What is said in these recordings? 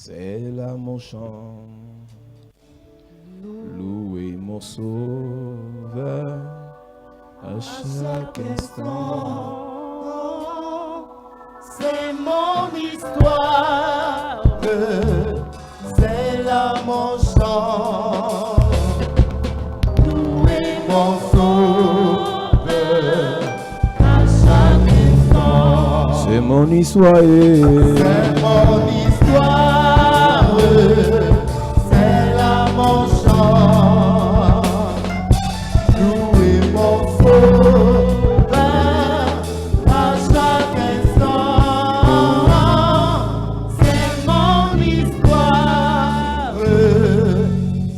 C'est là mon chant. Louez mon sauveur à chaque instant. C'est mon histoire, c'est là mon chant. Louez mon sauveur à chaque instant. C'est mon histoire. C'est mon histoire, c'est là mon chant. Louez mon sauveur à chaque instant. C'est mon histoire,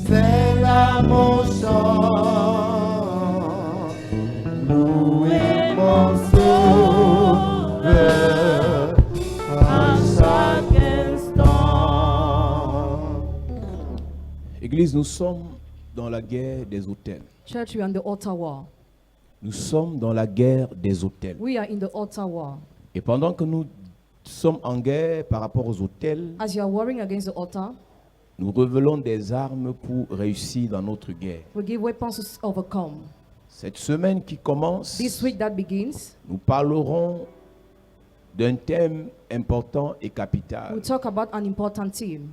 c'est là mon chant. Louez mon sauveur à chaque instant. Église, nous sommes dans la guerre des hôtels. Church, we are in the altar war. Nous sommes dans la guerre des hôtels. We are in the altar war. Et pendant que nous sommes en guerre par rapport aux hôtels, As you are warring against the altar, nous révélons des armes pour réussir dans notre guerre. we give weapons to overcome. Cette semaine qui commence, This week that begins, nous parlerons d'un thème important et capital, we'll talk about an important theme,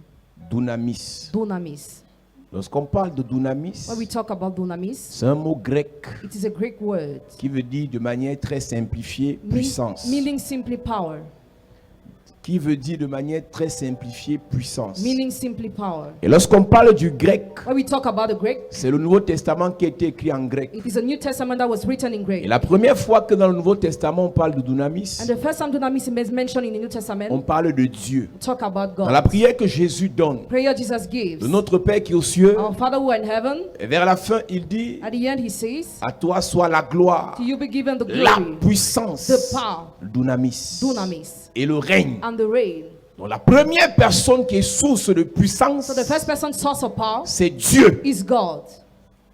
dunamis. dunamis. Lorsqu'on parle de dunamis, When we talk about dunamis, c'est un mot grec it is a Greek word qui veut dire de manière très simplifiée puissance. meaning simply power. Qui veut dire de manière très simplifiée puissance. Meaning simply power. Et lorsqu'on parle du grec, When we talk about the Greek, c'est le Nouveau Testament qui a été écrit en grec. it is a New Testament that was written in Et Greek. la première fois que dans le Nouveau Testament on parle de dunamis, And the first time dunamis is mentioned in the New on Testament, parle de Dieu. we talk about Dans la God. prière que Jésus donne, Prayer Jesus gives. de notre Père qui est aux cieux, Our Father who art in heaven, et vers la fin il dit, at the end he says, à toi soit la gloire, to you be given the la glory, puissance, the power, dunamis, dunamis, et le règne. and the reign. Donc la première personne qui est source de puissance, So the first person source of power c'est Dieu. is God.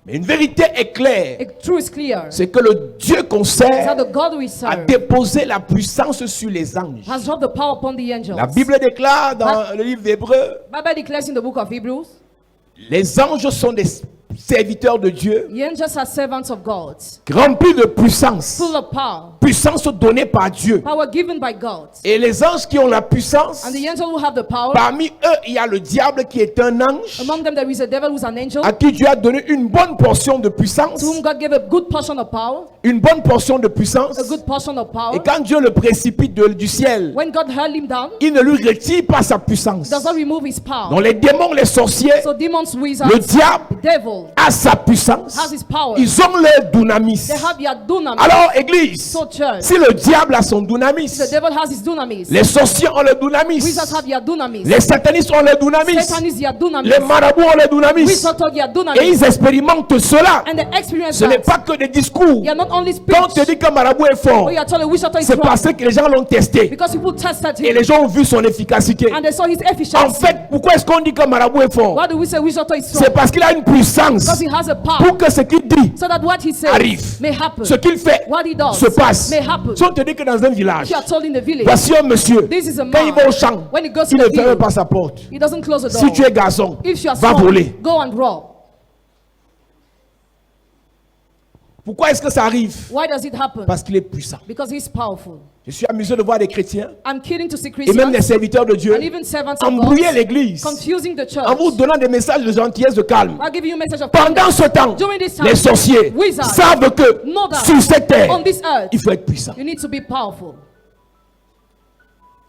Mais une vérité est claire, The truth is clear. c'est que le Dieu qu'on Is that sert the God we a serve déposé la puissance sur les anges. has dropped the power upon the angels. La Bible déclare dans le livre d'Hébreux, Bible declares in the book of Hebrews, les anges sont des serviteurs de Dieu, the angels are servants of God, remplis de puissance, full of power, puissance donnée par Dieu. power given by God. Et les anges qui ont la puissance, And the angels who have the power, parmi eux, il y a le diable qui est un ange, among them there is a devil who's an angel, à qui Dieu a donné une bonne portion de puissance, to whom God gave a good portion of power, une bonne portion de puissance. a good portion of Et power. quand Dieu le précipite du ciel, When God hurled him down, il ne lui retire pas sa puissance. does not remove his power. Donc les démons, les sorciers, So demons, le wizards, diable devil a sa puissance. has his power. Ils ont leur dunamis. They have their dunamis. Alors, église, So church, si le diable a son dunamis, the devil has his dunamis. les sorciers ont le dunamis, Wizards have their dunamis. les satanistes ont le dunamis, Satan is their dunamis. les marabouts ont le dunamis, Wizards have their et dunamis. ils expérimentent cela. And they experience Ce n'est that. pas que des discours. They are not only Quand on te speech. dit qu'un marabout est fort, But you are told a wizard is c'est strong. parce que les gens l'ont testé Because people tested et him. les gens ont vu son efficacité. And they saw his En efficiency. fait, pourquoi est-ce qu'on dit qu'un marabout est fort? Why do we say wizard is C'est strong? parce qu'il a une puissance Because he has a power. pour que ce qu'il dit So that what he says arrive. may happen. Ce qu'il fait What he does se passe. may happen. Si on te dit que dans un village, You are told in the village, voici un monsieur, this is a quand il man. va au champ, When he goes il to ne the ferme field, pas sa porte. he doesn't close the door. Si tu es garçon, If you are va strong, voler. go and rob. Pourquoi est-ce que ça arrive? Why does it happen? Parce qu'il est puissant. Because he's powerful. Je suis amusé de voir des chrétiens I'm kidding to see et même des Christians serviteurs de Dieu and even servants of embrouiller God l'église confusing the church. en vous donnant des messages de gentillesse, de calme. I'll give you a message of Pendant ce temps, During this time, les sorciers wizards savent que know that sur cette terre, on this earth il faut être puissant. you need to be powerful.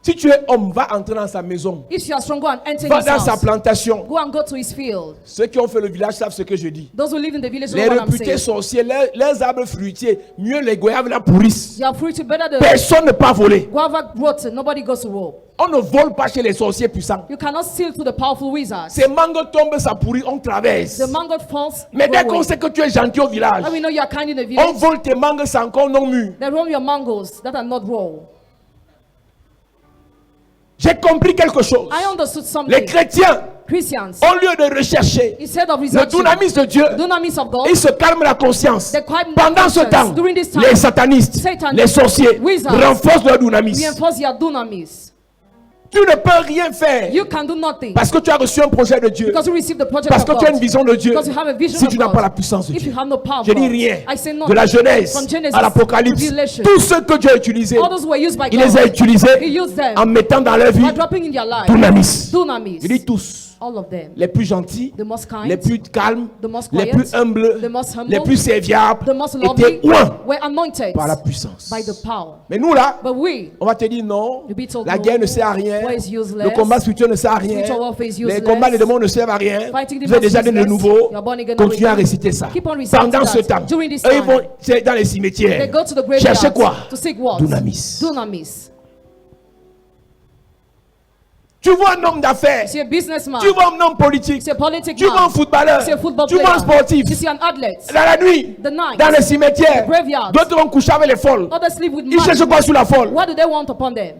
Si tu es homme, va entrer dans sa maison, If you are strong, go and enter va his dans sa house. plantation. Go and go to his field. Ceux qui ont fait le village savent ce que je dis. Those who live in the village Les know what I'm réputés saying. sorciers, leurs arbres fruitiers, mieux les goyaves la pourrissent. They are free to better the Personne ne peut pas voler. guava rotten. Nobody goes to war. On ne vole pas chez les sorciers puissants. You cannot steal to the powerful wizards. Ces mangues tombent, ça pourrit, on traverse. The mango falls. Mais go dès away. qu'on sait que tu es gentil au village, When we know you are kind in the on village, vole tes mangues, c'est encore non mûr. they roam your mangoes that are not raw. J'ai compris quelque chose. I understood Les something. chrétiens, Christians, au lieu de rechercher instead of le researching dunamis de Dieu, dunamis of God, ils se calment la conscience. they quiet Pendant ce conscience. temps, During this time, les satanistes, Satan, les sorciers wizards, renforcent leur dunamis. reinforce their dunamis. Tu ne peux rien faire You can do nothing. parce que tu as reçu un projet de Dieu, Because you receive the project parce of que tu as une God. vision de Dieu. Because you have a vision Si of tu n'as God. pas la puissance de If Dieu, you have no power of je dis God, rien. I say De nothing. la Genèse From Genesis à l'Apocalypse, to Revelation. tous ceux que Dieu a utilisés, All those were used by il les a God. utilisés He used them en mettant dans leur vie by dropping in their life. Dunamis. Dunamis. Je dis tous. All of them. Les plus gentils, The most kind, les plus calmes, the most les quiet, plus humbles, the most humble, les plus serviables, the most étaient lovely, oints were anointed par la puissance. by the power. Mais nous là, But we, on va te dire non, you'll be told la no, guerre ne sert à rien, war is useless, le combat spirituel ne sert à rien, spiritual warfare is les useless, combats des démons ne servent à rien, fighting vous êtes déjà demons né de is nouveau, useless, you're born again continuez à already. réciter ça. Keep on reciting Pendant ce that. temps, During this eux ils time, vont dans les they cimetières, go to the graveyard chercher quoi? to seek what? Dunamis. Dunamis. Tu vois un homme d'affaires, See a businessman. tu vois un homme politique, See a politic tu vois un man. footballeur, See a football tu player. vois un sportif, You see an athlete. dans la nuit, The night. dans les cimetières, The graveyard. d'autres vont coucher avec les folles. Others sleep with Ils cherchent man. quoi sur la folle? What do they want upon them?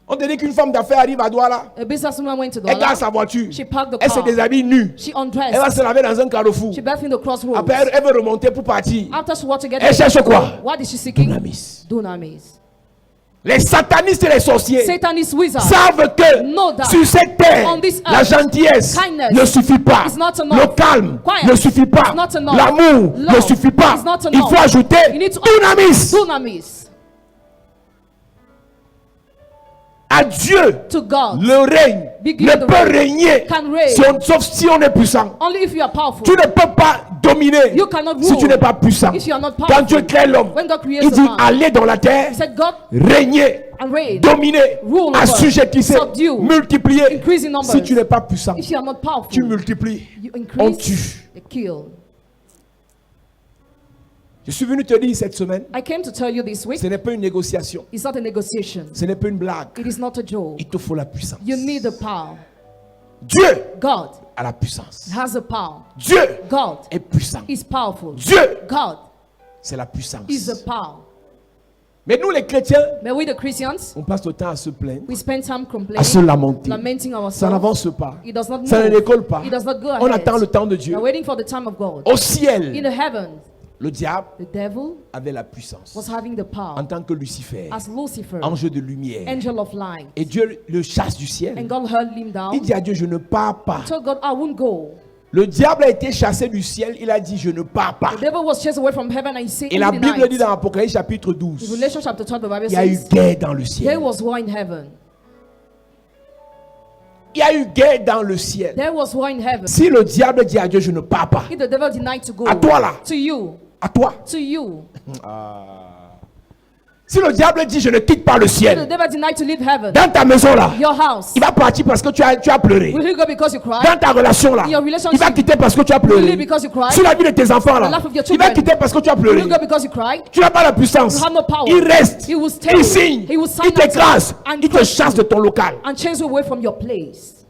On te dit qu'une femme d'affaires arrive à Douala, A businesswoman went to elle garde sa Douala. voiture, She parked the elle se car. déshabille nue, She elle va undressed. se laver dans un carrefour. She bathed in the crossroads. Après, elle veut remonter pour partir. After she walked together, Elle cherche quoi? what is she seeking? Dunamis. Dunamis. Les satanistes et les sorciers Satanist wizard. savent que Know that sur cette terre, on this la earth, gentillesse kindness ne suffit pas. is not enough. Le calme Quiet ne suffit pas. is not enough. L'amour ne Love suffit pas. is not Il enough. faut ajouter You need to Dunamis. Dunamis. À Dieu, To God. le règne Begin ne the peut reign. régner Can reign. sauf si on est puissant. Only if you are powerful. Tu ne peux pas dominer You cannot si rule tu n'es pas puissant. if you are not Quand powerful. Dieu crée l'homme, When God creates il dit a man, allez dans la terre, He said, God régner, and reign. dominer, Rule over, assujettisser, subdue, multiplier. increase in numbers. Si tu n'es pas puissant, If you are not powerful, tu multiplies. you On increase, tue. they kill. Je suis venu te dire cette semaine, I came to tell you this week, ce n'est pas une négociation, it's not a negotiation. ce n'est pas une blague. It is not a joke. Il te faut la puissance. You need the power. Dieu God a la puissance. has the power. Dieu God est puissant. is powerful. Dieu, God c'est la puissance. is the power. Mais nous les chrétiens, But we the Christians, on passe le temps à se plaindre, we spend time à se complaining, lamenter. lamenting Ça ourselves. n'avance pas. It does not Ça ne move. décolle pas. It does not go On ahead. attend le temps de Dieu. We're waiting for the time of God. Au In ciel, the heavens, le diable the devil avait la puissance was having the power en tant que Lucifer, as Lucifer, ange de lumière. angel of light. Et Dieu le chasse du And ciel. God hurled him Il down. dit à Dieu, je ne pars pas. Told God, I won't go. Le diable a été chassé du ciel. Il a dit, je ne pars pas. The devil was chased away from heaven and he said Et in la the Bible dit night. dans Apocalypse chapitre In 12, Revelation chapter 12, the Bible il y a eu says, guerre dans le there ciel. was war in heaven. Il y a eu guerre dans le ciel. There was war in heaven. Si le diable dit à Dieu, je ne pars pas. If the devil denied to go, À toi là. to you, À toi. to you. Si le diable dit, je ne quitte pas le If the ciel. devil denied to leave heaven, Dans ta maison là, your house, il va partir parce que tu as pleuré. will he go because you cried? Dans ta relation là, In your relationship, il va quitter parce que tu as Will he pleuré. because you cried? Sur la vie de tes enfants The là, life of your il va children. quitter parce que tu as Will pleuré. he go because you cried? Tu n'as pas la puissance. You have no power. Il reste, He will stay. il signe, He will sign il t'écrase, and il te chasse de ton local. and chase you away from your place.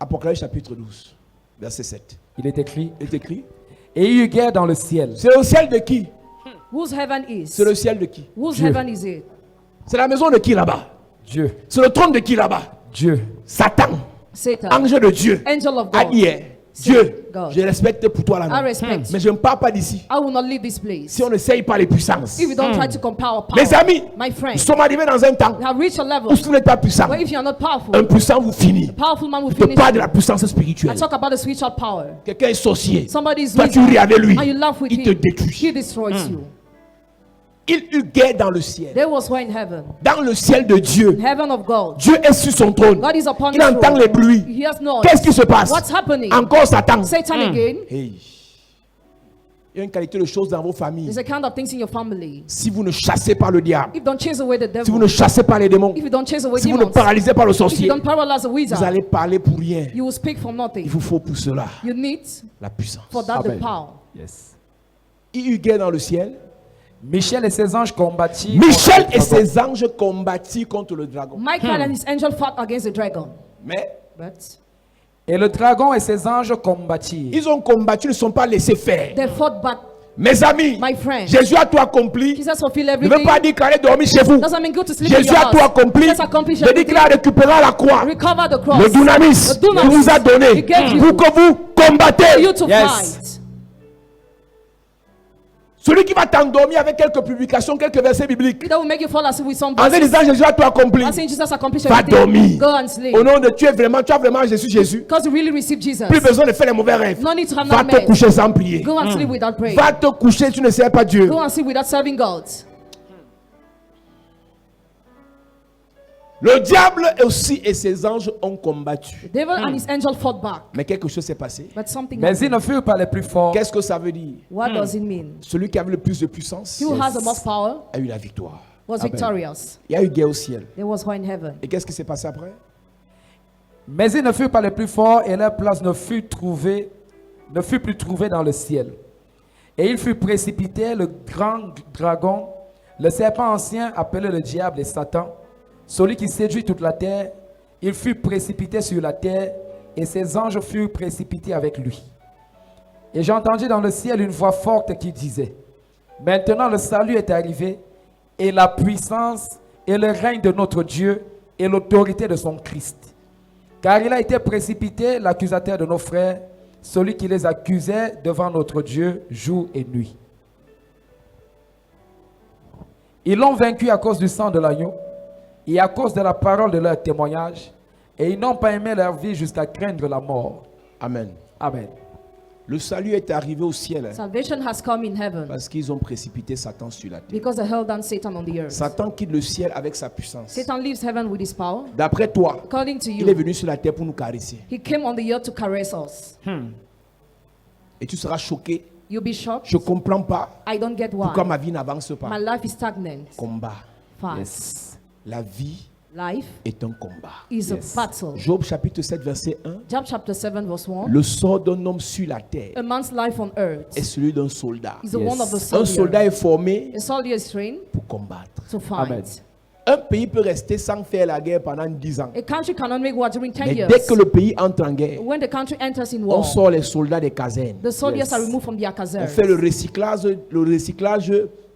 Apocalypse chapitre 12, verset 7. Il est écrit, Il est écrit. et il y eut guerre dans le ciel. C'est le ciel de qui? Whose heaven is? C'est le ciel de qui? Whose Dieu. heaven is it? C'est la maison de qui là-bas? Dieu, C'est le trône de qui là-bas? Dieu, Satan, Satan. ange de Dieu. Angel of A God. dit, Dieu, God. je respecte pour toi I là. respect. Mais je ne pars pas d'ici. I will not leave this place. Si on n'essaye pas les puissances. If we don't try to compare our power. Mes amis, My nous friend, sommes arrivés dans un temps we have reached a level où si vous n'êtes pas puissant, where if you are not powerful, un puissant vous finit. powerful man will Je te finish parle de you. la puissance I spirituelle. talk about the spiritual power. Quelqu'un est sorcier. Somebody is Toi, tu wizard, ris avec lui. and you laugh with Il te him. détruit. He destroys you. Il eut guerre dans le ciel. There was war in heaven. Dans le ciel de Dieu. Heaven of God. Dieu est sur son trône. God is upon Il his entend throne. les bruits. He hears noise. Qu'est-ce qui se passe? What's happening? Encore Satan. Satan again. Hey. Il y a une qualité de choses dans vos familles. There's a kind of things in your family. Si vous ne chassez pas le diable, If you don't chase away the si vous devil, ne chassez pas les démons, if you don't chase away si vous ne demons, paralysez pas le if you sorcier, don't paralyze a vous wizard, allez parler pour rien. you will speak from Il nothing. vous faut pour cela You need la puissance. for that the Amen. power. Yes. Il y eut guerre dans le ciel. Michel et ses anges combattirent. Michel contre et le dragon. ses anges combattirent contre le dragon. Michael and his angel fought against the dragon. Mais But Et le dragon et ses anges combattirent. ils ont combattu, ils ne sont pas laissés faire. they fought back. Mes amis, My friend, Jésus a tout accompli. Jesus fulfilled Ne veut everything. pas dire qu'elle est dormie chez vous. Doesn't mean go to sleep in Jésus your a tout house. accompli. Jesus accomplished Je dis qu'il a everything. récupéré la croix. Recover the cross. Le dunamis The qu'il dunamis vous a donné he gave you pour que vous for combattez. you to Yes. fight. Celui qui va t'endormir avec quelques publications, quelques versets bibliques. That will make you fall asleep with some En verses. disant Jésus a tout accompli. I'm saying Jesus accomplished Va everything. dormir. Go and sleep. Au nom de tu as vraiment Jésus. Because you really receive Jesus. Plus besoin de faire les mauvais rêves. No need to have Va te nightmares. coucher sans prier. Go and sleep without praying. Va te coucher, tu ne sais pas Dieu. Go and sleep without serving God. Le diable aussi et ses anges ont combattu. The devil and his angel fought back. Mais quelque chose s'est passé. But something Mais ils happened. ne furent pas les plus forts. Qu'est-ce que ça veut dire? What does it mean? Celui qui avait le plus de puissance He who has the most power a eu la victoire. was Amen. victorious. Il y a eu guerre au ciel. There was war in heaven. Et qu'est-ce qui s'est passé après? Mais ils ne furent pas les plus forts et leur place ne fut plus trouvée dans le ciel. Et il fut précipité le grand dragon, le serpent ancien appelé le diable et Satan, celui qui séduit toute la terre. Il fut précipité sur la terre et ses anges furent précipités avec lui. Et j'ai entendu dans le ciel une voix forte qui disait: Maintenant le salut est arrivé et la puissance et le règne de notre Dieu et l'autorité de son Christ. Car il a été précipité l'accusateur de nos frères, celui qui les accusait devant notre Dieu jour et nuit. Ils l'ont vaincu à cause du sang de l'agneau et à cause de la parole de leur témoignage, et ils n'ont pas aimé leur vie jusqu'à craindre la mort. Amen. Amen. Le salut est arrivé au ciel Salvation has come in heaven parce qu'ils ont précipité Satan sur la terre. because they held down Satan on the earth. Satan quitte le ciel avec sa puissance. Satan leaves heaven with his power. D'après toi, According to il est you, venu sur la terre pour nous caresser. he came on the earth to caress us. Et tu seras choqué. You'll be shocked. Je ne comprends pas I don't get pourquoi why. ma vie n'avance pas. My life is stagnant. Combat. Fast. La vie Life est un combat. is Yes. a battle. Job chapitre 7 verset 1. Job chapter 7 verse 1. Le sort d'un homme sur la terre A man's life on earth est celui d'un soldat. is the one of a Un soldier. soldat est formé A soldier is trained pour combattre. to Amen. fight. Un pays peut rester sans faire la guerre pendant 10 ans. A country cannot make war during 10 Mais years. dès que le pays entre en guerre, When the country enters in on war, sort les soldats des casernes. the soldiers Yes. are removed from their On casernes. fait le recyclage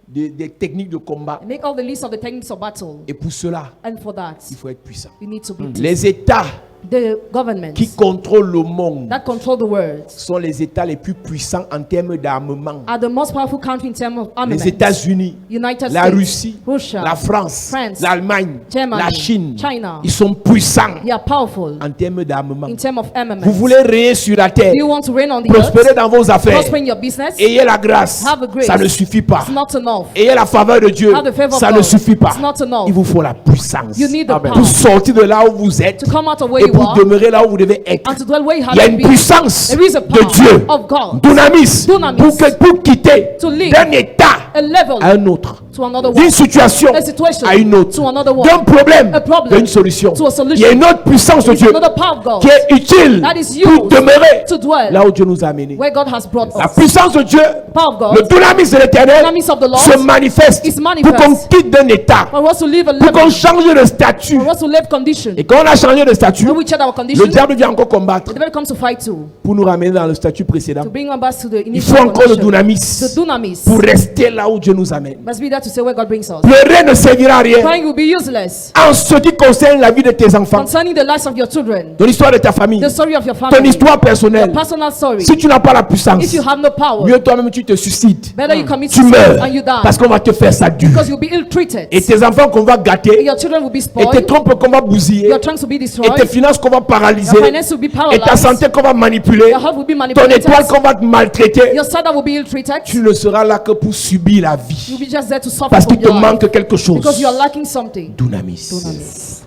des techniques de combat. And make all the list of the techniques of battle. Et pour cela, And for that, il faut être puissant. you need to be Les États the governments qui contrôlent le monde that control the world sont les États les plus puissants en termes d'armement. are the most powerful country in terms of armament. Les États-Unis, United la States, Russie, Russia, la France, France, l'Allemagne, Germany, la Chine. China. Ils sont puissants They are powerful en termes d'armement. in terms of armament. Vous voulez régner sur la terre, Do you want to reign on the prospérer earth? dans vos affaires, Prosper in your business? ayez la grâce. Have a grace. Ça ne suffit pas. It's not enough. Ayez la faveur de Dieu. Have the favor of Ça ne God. suffit pas. It's not enough. Il vous faut la puissance. You need the Amen. power Pour sortir de là où vous êtes to come out of where et you pour are demeurer là où vous devez être. and to dwell where you have Il y a to une be. puissance There is a de power Dieu. of God. Dunamis. Dunamis. Pour quitter To live d'un état a level à un autre. to another D'une one. situation A situation à une autre. to another one. D'un problème A problem à une solution. to a solution. Il y a une autre puissance de It's Dieu another power of God qui est utile that is pour used demeurer to dwell là où Dieu nous a amenés. where God has brought La us. puissance de Dieu, Power of God le dunamis de l'éternel Dunamis of the Lord se manifeste is pour manifest. qu'on quitte d'un état, for us to live a pour qu'on level, change de statut. for us to live condition. Et quand on a changé de statut, When we check our le condition, diable vient encore combattre the devil comes to fight too, pour nous ramener dans le statut précédent. to bring us back to the Il faut initial encore le condition. dunamis The dunamis pour rester là où Dieu nous amène. must be there to say where God brings us. Pleurer ne servira à rien Crying will be useless. en ce qui concerne la vie de tes enfants, Concerning the lives of your children, de l'histoire de ta famille, the story of your ton family, histoire your personnelle. personal story. Si tu n'as pas la puissance, If you have no power, mieux toi-même tu te suicides. better you commit Tu suicide meurs and you die. parce qu'on va te faire ça dur. Because you'll be ill-treated. Et tes enfants qu'on va gâter, Your children will be et tes spoiled. trompes qu'on va bousiller, Your trunks will be et destroyed. tes finances qu'on va paralyser, Your finance will be et ta paralyzed. santé qu'on va manipuler, Your health will be ton manipulated. étoile qu'on va te maltraiter. Your side will be ill-treated. Tu ne seras là que pour subir la vie. You'll be just there to suffer Parce from qu'il te your life. manque quelque chose. Because you are lacking something. Dunamis. Dunamis.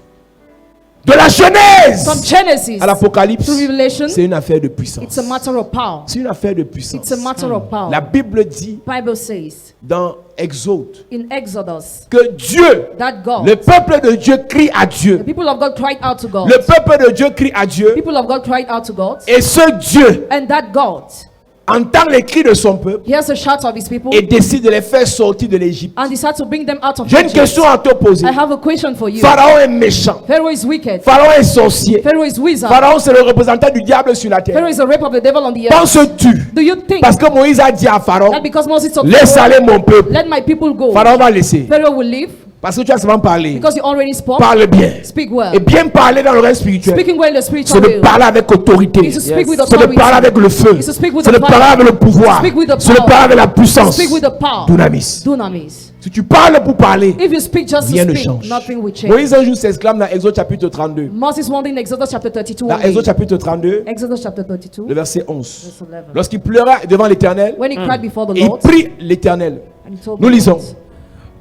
De la From Genèse Genesis à l'Apocalypse, to Revelation, c'est une affaire de puissance. it's a matter of power. C'est une affaire de puissance. It's a matter of power. La Bible dit Bible says dans Exode in Exodus que Dieu, that God, le peuple de Dieu crie à the Dieu. people of God cried out to God. Le peuple de Dieu crie à Dieu. People of God cried out to God. Et ce Dieu And that God entend les cris de son peuple hears the shouts of his people et décide de les faire sortir de l'Égypte. and decides to bring them out of J'ai une Egypt. question à te poser. I have a question for you. Pharaon est méchant. Pharaoh is wicked. Pharaon est sorcier. Pharaoh is wizard. Pharaon, c'est le représentant du diable sur la Pharaoh terre. is a rep of the devil on the earth. Penses-tu, Do you think parce que Moïse a dit à Pharaon, that because Moses told laisse Pharaoh, aller mon peuple, let my people go, Pharaon va laisser? Pharaoh will leave? Parce que tu as seulement parlé. Because you already spoke. Parle bien. Speak well. Et bien parler dans le règne spirituel, Speaking well in the c'est spiritual de realm. parler avec autorité. Is to speak with C'est de authority. parler avec le feu. Is to speak with C'est the de parler fire. avec le pouvoir. Speak with the C'est de power. parler avec la puissance. Speak with the power. Dunamis. Dunamis. Si tu parles pour parler, If you speak just to rien ne speak, change. nothing will change. Moïse un jour s'exclame dans Exode chapitre 32. Moses one day in Exodus chapter 32. Dans one day. Exode chapitre 32, Exodus chapter 32. le verset 11. Verse 11. Lorsqu'il pleura devant l'Éternel, When he cried before the il Lord, prie l'Éternel. and he told Nous the lisons.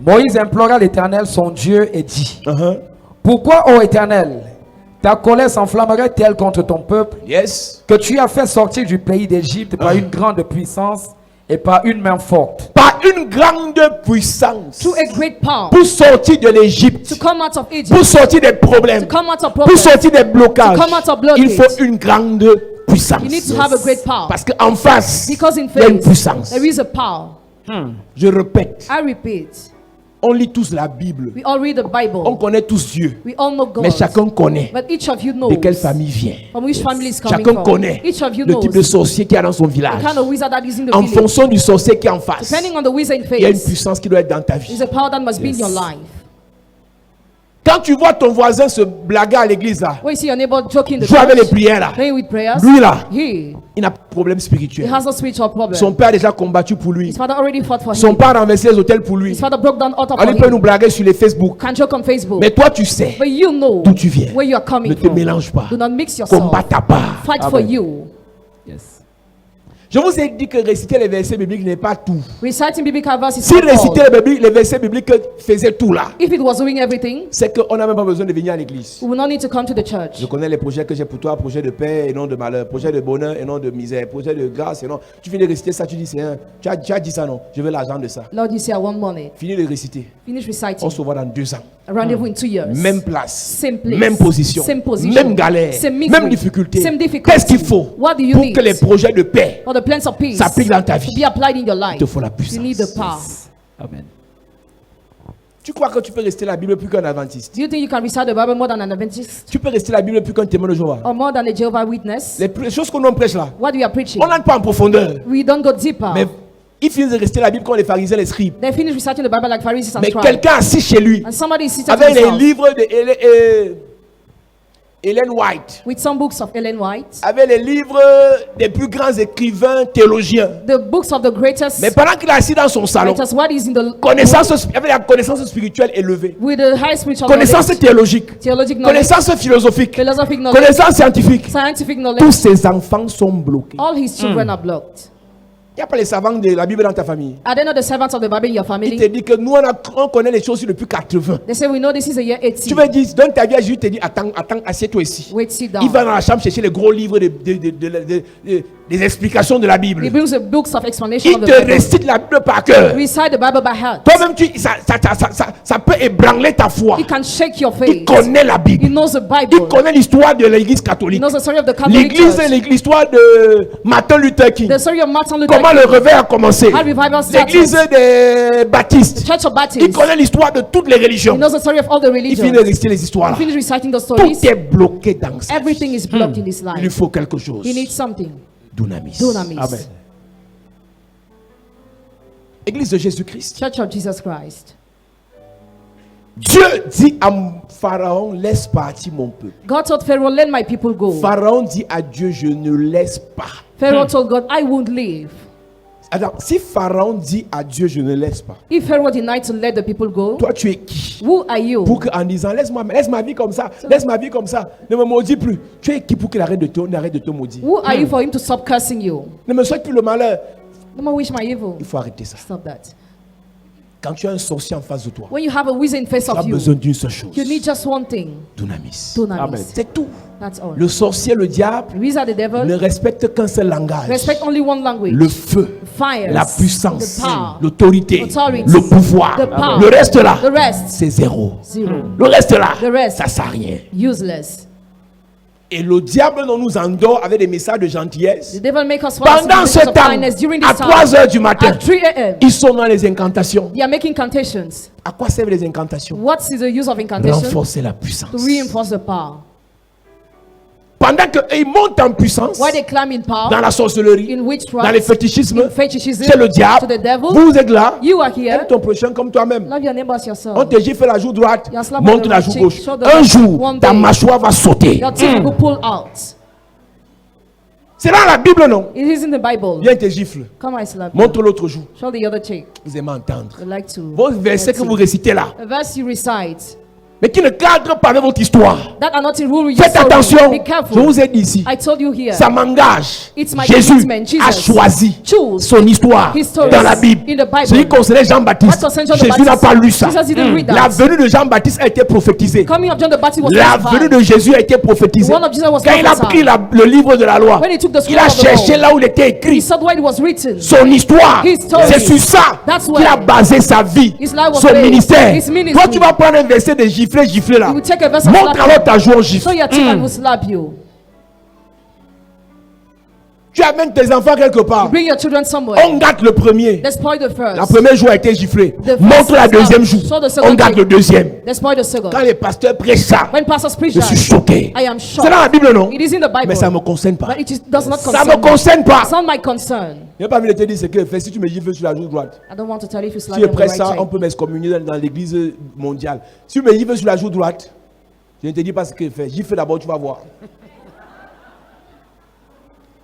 Lord, Moïse implora l'Éternel, son Dieu, et dit, Uh-huh. pourquoi, ô Éternel, ta colère s'enflammerait-elle contre ton peuple, Yes. que tu as fait sortir du pays d'Égypte par une grande puissance et par une main forte? Par une grande puissance. through a great power, Pour sortir de l'Égypte. to come out of Egypt, Pour sortir des to problèmes. come out of Pour problems, sortir des blocages. To come out of blockage. Il faut une grande puissance. you need to have a great power. Parce qu'en face, Because in il y a une faith, puissance. there is a power. Je répète, I repeat, on lit tous la Bible. we all read the On Bible. connaît tous Dieu. We all know God. Mais chacun connaît But each of you de knows quelle famille vient. from which family is coming Chacun from. connaît Each of you le knows type de sorcier qu'il y a dans son the village. kind of wizard that is in the En village. fonction du sorcier qui est en face, Depending on the wizard in il y a une face, puissance qui doit être dans ta vie. is a power that must be in your life. Quand tu vois ton voisin se blaguer à l'église là, When you see your neighbor joking the jouer avec les church, prières là, playing with prayers, lui là, he il n'a pas de problème spirituel. has a spiritual problem. Son père a déjà combattu pour lui. His father already fought for Son him. père a renversé les hôtels pour lui. His father broke down altar On for peut nous him. blaguer sur les Facebook. Can joke on Facebook. Mais toi tu sais But you know d'où tu viens. where you are coming Ne te from. mélange pas. Do not mix yourself. Combat ta part. Fight for you. Yes. Je vous ai dit que réciter les versets bibliques n'est pas tout. Reciting biblical verses is Si not réciter all. les versets bibliques faisait tout là, If it was doing everything, c'est qu'on n'a même pas besoin de venir à l'église. we will not need to come to the church. Je connais les projets que j'ai pour toi, projet de paix et non de malheur, projet de bonheur et non de misère, projet de grâce et non. Tu finis de réciter ça, tu dis Seigneur, tu as dit ça non, je veux l'argent de ça. Lord, you say I want money. Finis de réciter. Finish On reciting. se voit dans 2 ans. A rendezvous in 2 years. Même place, Same place. même position, Same position. même galère, Same même misery. difficulté. Same difficulty. Qu'est-ce qu'il faut What do you pour need que les projets de paix for the plans of peace s'appliquent dans ta vie? to be applied in your life? Il te faut la You puissance. need the power. Amen. Tu crois que tu peux rester la Bible plus qu'un adventiste? Do you think you can recite the Bible more than an Adventist Tu peux rester la Bible plus qu'un témoin de Jéhovah? or more than a Jehovah Witness? Les choses qu'on nous prêche là, What we are preaching, on n'entre pas en profondeur. we don't go deeper. Mais il finit de rester la Bible comme les pharisiens, les scribes. They finish reciting the Bible like Pharisees and Mais scribes. quelqu'un assis chez lui And somebody is sitting in avec his les house livres de Ellen White, with some books of Ellen White, avec les livres des plus grands écrivains théologiens. the books of the greatest Mais pendant qu'il est assis dans son salon, writers. What is in the avec la connaissance spirituelle élevée, with the high spiritual connaissance knowledge, théologique, theologic knowledge, connaissance philosophique, philosophic knowledge, connaissance scientifique, scientific tous knowledge, ces enfants sont bloqués. all his children are blocked. Il n'y a pas les savants de la Bible dans ta famille. Are they not the servants of the Bible in your Il te family? dit que nous, on connaît les choses depuis 80. They say we know this is the year Tu 80. veux dire, donne ta vie à Jésus, il te dit, attends, assieds-toi ici. Wait, sit Il va down. dans la chambre chercher les gros livres des explications de la He Bible. brings the books of explanation Il of the te Bible. récite la Bible par cœur. Recite the Bible by heart. Toi-même, ça peut ébranler ta foi. He can shake your Il faith. connaît la He Bible. knows the Il Bible. connaît l'histoire de l'Église He catholique. knows the story of the Catholic L'Église, Church. l'histoire de Martin Luther King. The story of Martin Luther Comment King. le réveil a commencé. How revival started. L'Église des The baptistes. Church of Il Baptists. connaît l'histoire de toutes les He religions. knows the story of all the Il finit de religions. réciter les histoires He là. finished reciting those stories. Tout est bloqué dans ça. Everything is blocked in his Il lui life. faut quelque chose. He needs something. Dunamis. Dunamis. Amen. Église de Jésus-Christ. Church of Jesus Christ. Dieu dit à Pharaon, laisse partir mon peuple. God told Pharaoh, let my people go. Pharaon dit à Dieu, je ne laisse pas. Pharaoh told God, I won't leave. Alors, si Pharaon dit à Dieu, je ne laisse pas, If Pharaoh denied to let the people go, toi tu es qui? who are you? Pour qu'en disant, laisse ma vie comme ça, laisse ma vie comme ça, ne me maudis plus. Tu es qui pour qu'il arrête de te maudire? Who are you for him to stop cursing you? Ne me souhaite plus le malheur. No more wish my evil. Il faut arrêter ça. Stop that. Quand tu as un sorcier en face de toi, When you have a wizard in face tu as of you, besoin d'une seule chose. you need just one thing. Dunamis. Dunamis. Amen. C'est tout. That's all. Le sorcier, le diable, The wizard, the ne devil, respecte qu'un seul langage. respect only one language. Le feu, Fire, la puissance, the power, l'autorité, authority, le pouvoir. the power. Le reste là, The rest, c'est zéro. zero. Le reste là, The rest. ça sert à rien. Useless. Et le diable nous endort avec des messages de gentillesse. The devil make us fall Pendant ce asleep temps, of kindness during à this 3 time. heures du matin, At 3 a.m., ils sont dans les incantations. they are making incantations. À quoi servent les incantations? What is the use of incantation? Renforcer la puissance. To reinforce the power. Pendant qu'ils montent en puissance while they climb in power, dans la sorcellerie, in dans les witchcraft, fétichismes, in fetishism, c'est le to diable. the devil, Vous êtes là. you are here. Aime ton prochain comme toi-même. Love your neighbor as yourself. On te gifle la joue droite, You are slapped monte on the la right joue cheek, gauche. show the Un left. jour, One ta day, mâchoire va sauter. your teeth will pull out. C'est dans la Bible, non? It is in the Bible. Viens te gifle. Come, I slap you. Montre l'autre joue. Show the other cheek. Vous aimez entendre. I'd like to. Vos versets que vous récitez là, The verse you recite mais qui ne cadrent pas avec votre histoire. that are not in rule with your Faites story. attention. Be Je careful. vous ai dit ici. I told you here. Ça m'engage. It's my Jésus commitment. Jesus a choisi choose son histoire his stories dans la Bible. in the Bible. Celui qui concernait Jean-Baptiste, What concerned John the Jésus n'a Baptist? pas lu ça. Jesus didn't read La that. venue de Jean-Baptiste a été prophétisée. Coming of John the Baptist was La testified. venue de Jésus a été prophétisée. The one of Jesus was Quand il a prophesied. pris le livre de la loi, When he took the il a scroll of the cherché law, là où il était He écrit saw where it was written. son histoire. His story. C'est sur ça That's qu'il a where basé sa vie, his life was son based. ministère. His ministry. Toi, tu vas prendre un verset de gifler là. You will take a verse and Montre slap alors you. ta joue en So gifle. your teeth and will slap you. Tu amènes tes enfants quelque part. Bring your children somewhere. On gâte le premier. They spoil the first. La première joue a été giflée. The first Montre la is deuxième done. joue. Show the second On gâte cheek. le deuxième. They spoil the second. Quand les pasteurs prêchent ça, When pastors preach je suis that, choqué. I am C'est dans la shocked. Bible, non? It is in the Bible. Mais ça ne me concerne pas. But it does not Ça concern ne me me. concerne pas. It's not my concern. Je n'ai pas envie de te dire ce que fait. Si tu me gifles sur la joue droite, I don't want to tell you if you slap si me je on the presse right ça, on cheek. peut m'excommunier dans l'église mondiale. Si tu me gifles sur la joue droite, je ne te dis pas ce que fait. Gifle d'abord, tu vas voir.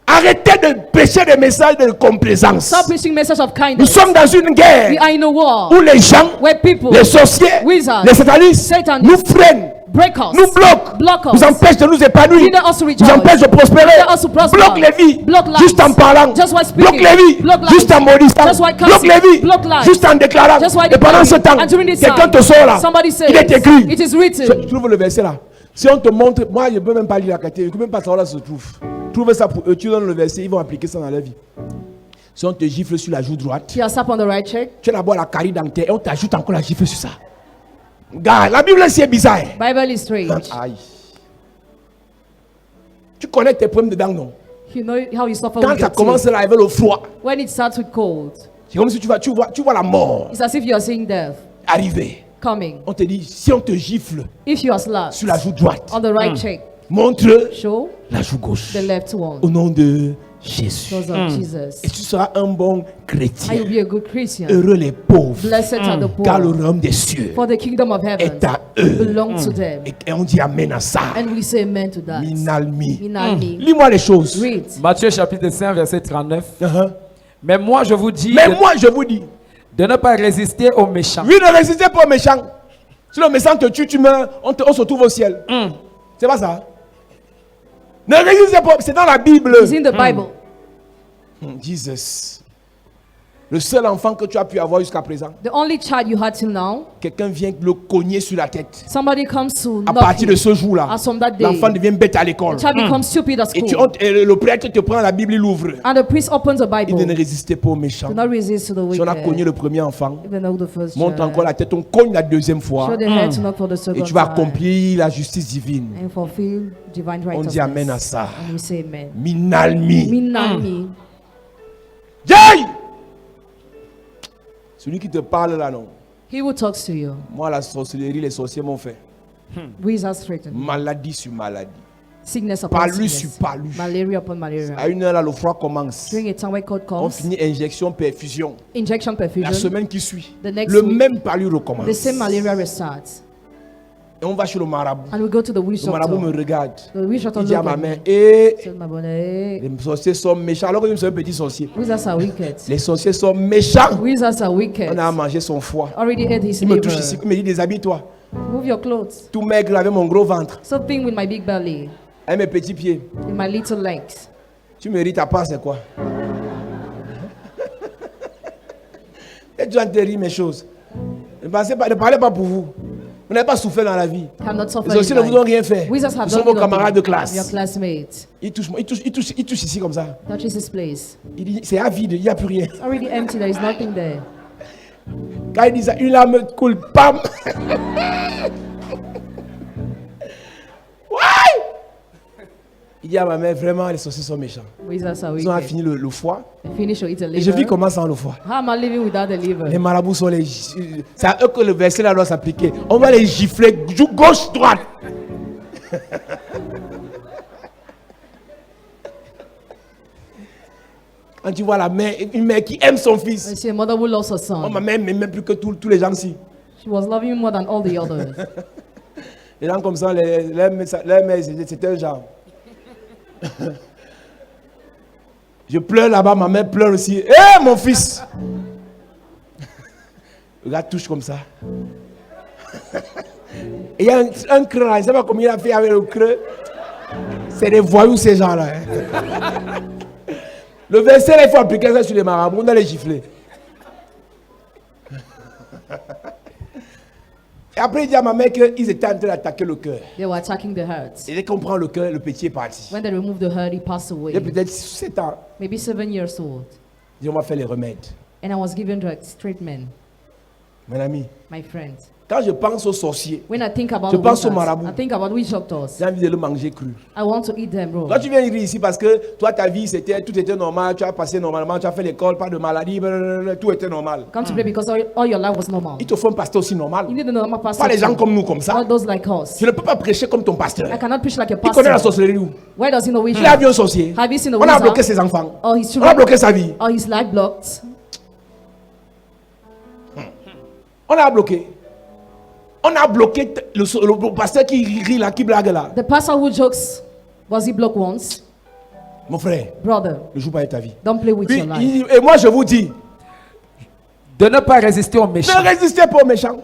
Arrêtez de prêcher des messages de complaisance. Stop preaching message of Nous kindness. sommes dans une guerre We are in a war où les gens, where people, les sorciers, wizards, les satanistes Satan, nous freinent, break us, nous bloquent, block us, nous empêchent de nous épanouir, hinder us to nous rejoice, empêchent de prospérer, hinder us to prosper, bloquent les vies, block lives, juste en parlant, just by speaking, bloquent les vies, block lives, juste en maudissant, just by bloquent cursing, les vies, block lives, juste en déclarant. just by Et pendant ce temps, declaring. And during this quelqu'un time, te sort là, somebody says, il est écrit. it is written. Trouve le verset là. Si on te montre, moi je ne peux même pas lire la qualité, je ne peux même pas savoir là où ça se trouve. Trouve ça pour eux, tu donnes le verset, ils vont appliquer ça dans leur vie. Si on te gifle sur la joue droite, You are slap on the right cheek. tu as d'abord la carie dentaire et on t'ajoute encore la gifle sur ça. Gars, la Bible c'est bizarre. Bible is strange. Aïe. Tu connais tes problèmes dedans, non? You know how you suffer Quand with ça your commence teeth. là avec le froid, When it starts with cold, c'est comme si tu vois la mort it's as if you are seeing death arriver. coming. On te dit, si on te gifle If you are slapped sur la joue droite, on the right cheek, montre show la joue gauche. the left one. Au nom de Jésus. Because of Jesus. Et tu seras un bon And chrétien. you'll be a good Christian. Heureux les pauvres, Blessed are the car le poor. royaume des cieux For the kingdom of heaven est à eux. belongs to them. Et on dit amen à ça. And we say amen to that. Minalmi. Minalmi. Lis-moi les choses. Read. Matthieu chapitre 5, verset 39. Uh-huh. Mais moi je vous dis Mais moi, je vous dis, de ne pas résister aux méchants. oui, ne résistez pas aux méchants. Si le méchant te tue, tu meurs, on se trouve au ciel. C'est pas ça. Ne résistez pas, c'est dans la Bible. It's in the Bible. Jesus. Le seul enfant que tu as pu avoir jusqu'à présent, The only child you had till now, quelqu'un vient le cogner sur la tête. somebody comes to À knock partir de you. ce jour-là, As from that day, l'enfant devient bête à l'école. the child becomes stupid at Et school. le prêtre te prend la Bible, il l'ouvre. And the priest opens the Il dit ne Bible. résistez pas aux méchants. Do not resist to the Si on a cogné wicked. le premier enfant, Even though the first monte child. encore la tête, on cogne la deuxième fois. Show the head to knock for the Et second tu vas time. accomplir la justice divine. And fulfill divine On dit amen à righteousness. ça. And we say amen. Minalmi. Minami. Jai! Celui qui te parle là, non. He who talks to you. Moi, la sorcellerie, les sorciers m'ont fait. Wizards threaten. Maladie sur maladie. Sickness upon Palus sickness. sur palus. Malaria upon malaria. À une heure, là, le froid commence. During a time where cold On comes, finit injection, perfusion. injection La perfusion, semaine qui suit, The next le week, même palus recommence. the same malaria restarts. Et on va chez le marabout. And we go to the witch Le marabout me doctor. regarde. The witch doctor Il dit à look ma at mère, me. et Said, "My boy, eh, les sorciers sont méchants. Alors que je suis un petit sorcier. wizards are wicked. Les sorciers sont méchants. Wizards are wicked. On a mangé son foie. Already ate his Il me liver. touche ici. Il me dit, déshabille-toi. Move your clothes. Tout maigre avec mon gros ventre. Something with my big belly, Avec mes petits pieds. with my little legs. Tu mérites ta part, c'est quoi? Et tu as rire mes choses. Ne parlez pas pour vous. Vous n'avez pas souffert dans la vie. Have not Les suffered sorciers in ne vous ont life. rien fait. Wizards have Ils sont done vos nothing. camarades de Your classe. classmates. Ils touchent ici comme ça. Touches his place. Il dit, c'est à vide, il n'y a plus rien. It's already empty. There is nothing there. Quand il dit ça, une larme coule, pam. Ouais! Il dit à ma mère, vraiment, les sorciers sont méchants. Wizards are Ils ont wicked. fini le foie. They finish or eat a Et je vis liver. comment sans le foie. How am I living without a Les liver? marabouts sont les... C'est à eux que le verset là doit s'appliquer. On va les gifler gauche, droite. Quand tu vois la mère, une mère qui aime son fils. I see a mother who loves her Oh, ma son. mère m'aime même plus que tous les gens ici. She was loving him more than all the others. Les gens comme ça, leur mère, c'était un genre. Je pleure là-bas, ma mère pleure aussi. Hé, mon fils! Regarde, touche comme ça. Et il y a un creux là, je ne sais pas comment il a fait avec le creux. C'est des voyous ces gens-là. Hein. Le verset là, il faut appliquer ça sur les marabouts, on doit les gifler. Et après, il dit à ma mère qu'ils étaient en train d'attaquer le cœur. They were attacking the heart. Et dès qu'on prend le cœur, le petit est parti. When they removed the heart, he passed Il y a away. peut-être 7 ans. Maybe 7 years old. Il dit, on va faire les remèdes. And I was given drugs, treatment, Mon ami, my friend. quand je pense aux sorciers, When I think about Je pense aux witches, marabouts. I think about witch doctors. j'ai envie de le manger cru. I want to eat them raw. Toi, tu viens ici parce que toi, ta vie, tout était normal, tu as passé normalement, tu as fait l'école, pas de maladie, blablabla, tout était normal. Come to play because all your life was normal. Ils te font un pasteur aussi normal. You need a normal pastor. Pas les gens too. comme nous, comme ça. Not those like us. Tu ne peux pas prêcher comme ton pasteur. I cannot preach like a Il connaît la pastor. sorcellerie où? Why does he know Il a witchcraft? vu un sorcier. Have you seen a On a bloqué wizard? ses enfants. Or his On a children? bloqué sa vie. Or his life blocked? On a bloqué. On a bloqué le pasteur qui rit là, qui blague là. The pastor who jokes, was he blocked once? Mon frère, Brother, ne joue pas avec ta vie. don't play with Puis, your life. et moi, je vous dis, De ne pas résister aux méchants. ne résistez pas aux méchants.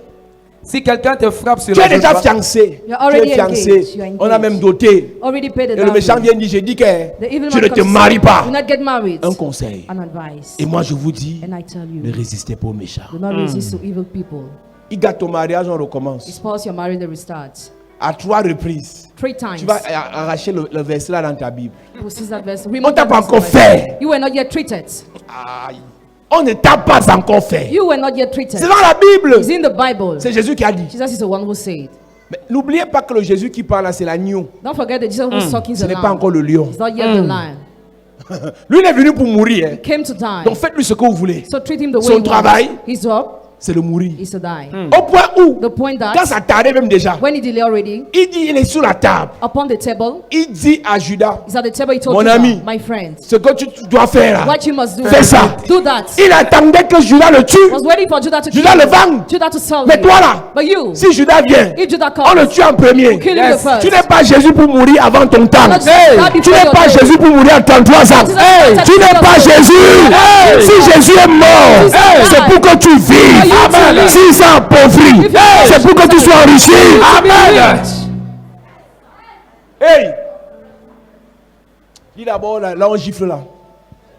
Si quelqu'un te frappe sur Tu la es joue déjà droite, fiancé. You're Tu already es fiancé. engaged. You're On a même engaged. doté. Already paid the Et le méchant dowry. vient dire, j'ai dit que The evil tu man ne te comes to maries say, pas. Do not get married. Un conseil. An advice. Et moi, je vous dis, And I tell ne you, résistez pas aux méchants. do not resist to evil people. Il gâte ton mariage, on You recommence. spoil your marriage, they restart. À 3 reprises. 3 times. Tu vas arracher le verset là dans ta Bible. You will see that verse. On Remove t'a that pas verse encore in the Bible. fait. You were not yet treated. Aïe. On ne t'a pas encore fait. You were not yet treated. C'est dans la Bible. It's in the Bible. C'est Jésus qui a dit. Jesus is the one who said. Mais n'oubliez pas que le Jésus qui parle là, c'est l'agneau. Don't forget that Jesus who's talking Ce the n'est pas lamb. encore le lion. It's not yet the lion. Lui, il est venu pour mourir. Hein. Came to die. Donc faites-lui ce que vous voulez. So treat him the way Son he travail, wants. His job c'est de mourir. is to die. Au point où, The point quand that ça tardait même déjà, when he delayed already, il dit, il est sur la table. upon the table, Il dit à Judas, is at the table he told Mon Judah, ami. my friend, ce que tu dois faire là, what you must do. fais ça. Do that. Il attendait que Judas le tue. Was waiting for Judah to Judas kill le him. vend. Judah to sell Mais him. toi là, But you, si Judas vient, if Judah on le comes, tue en premier. kill him the first. Tu n'es pas Jésus pour mourir avant ton temps. Not that Tu before n'es your pas day. Jésus pour mourir à 33 ans. Jesus Tu n'es pas Jésus. Si Jésus est mort, c'est pour que tu vives. Amen. S'il s'est appauvri, c'est pour que tu sois enrichi. Amen. Hey. Dis d'abord, là on gifle là.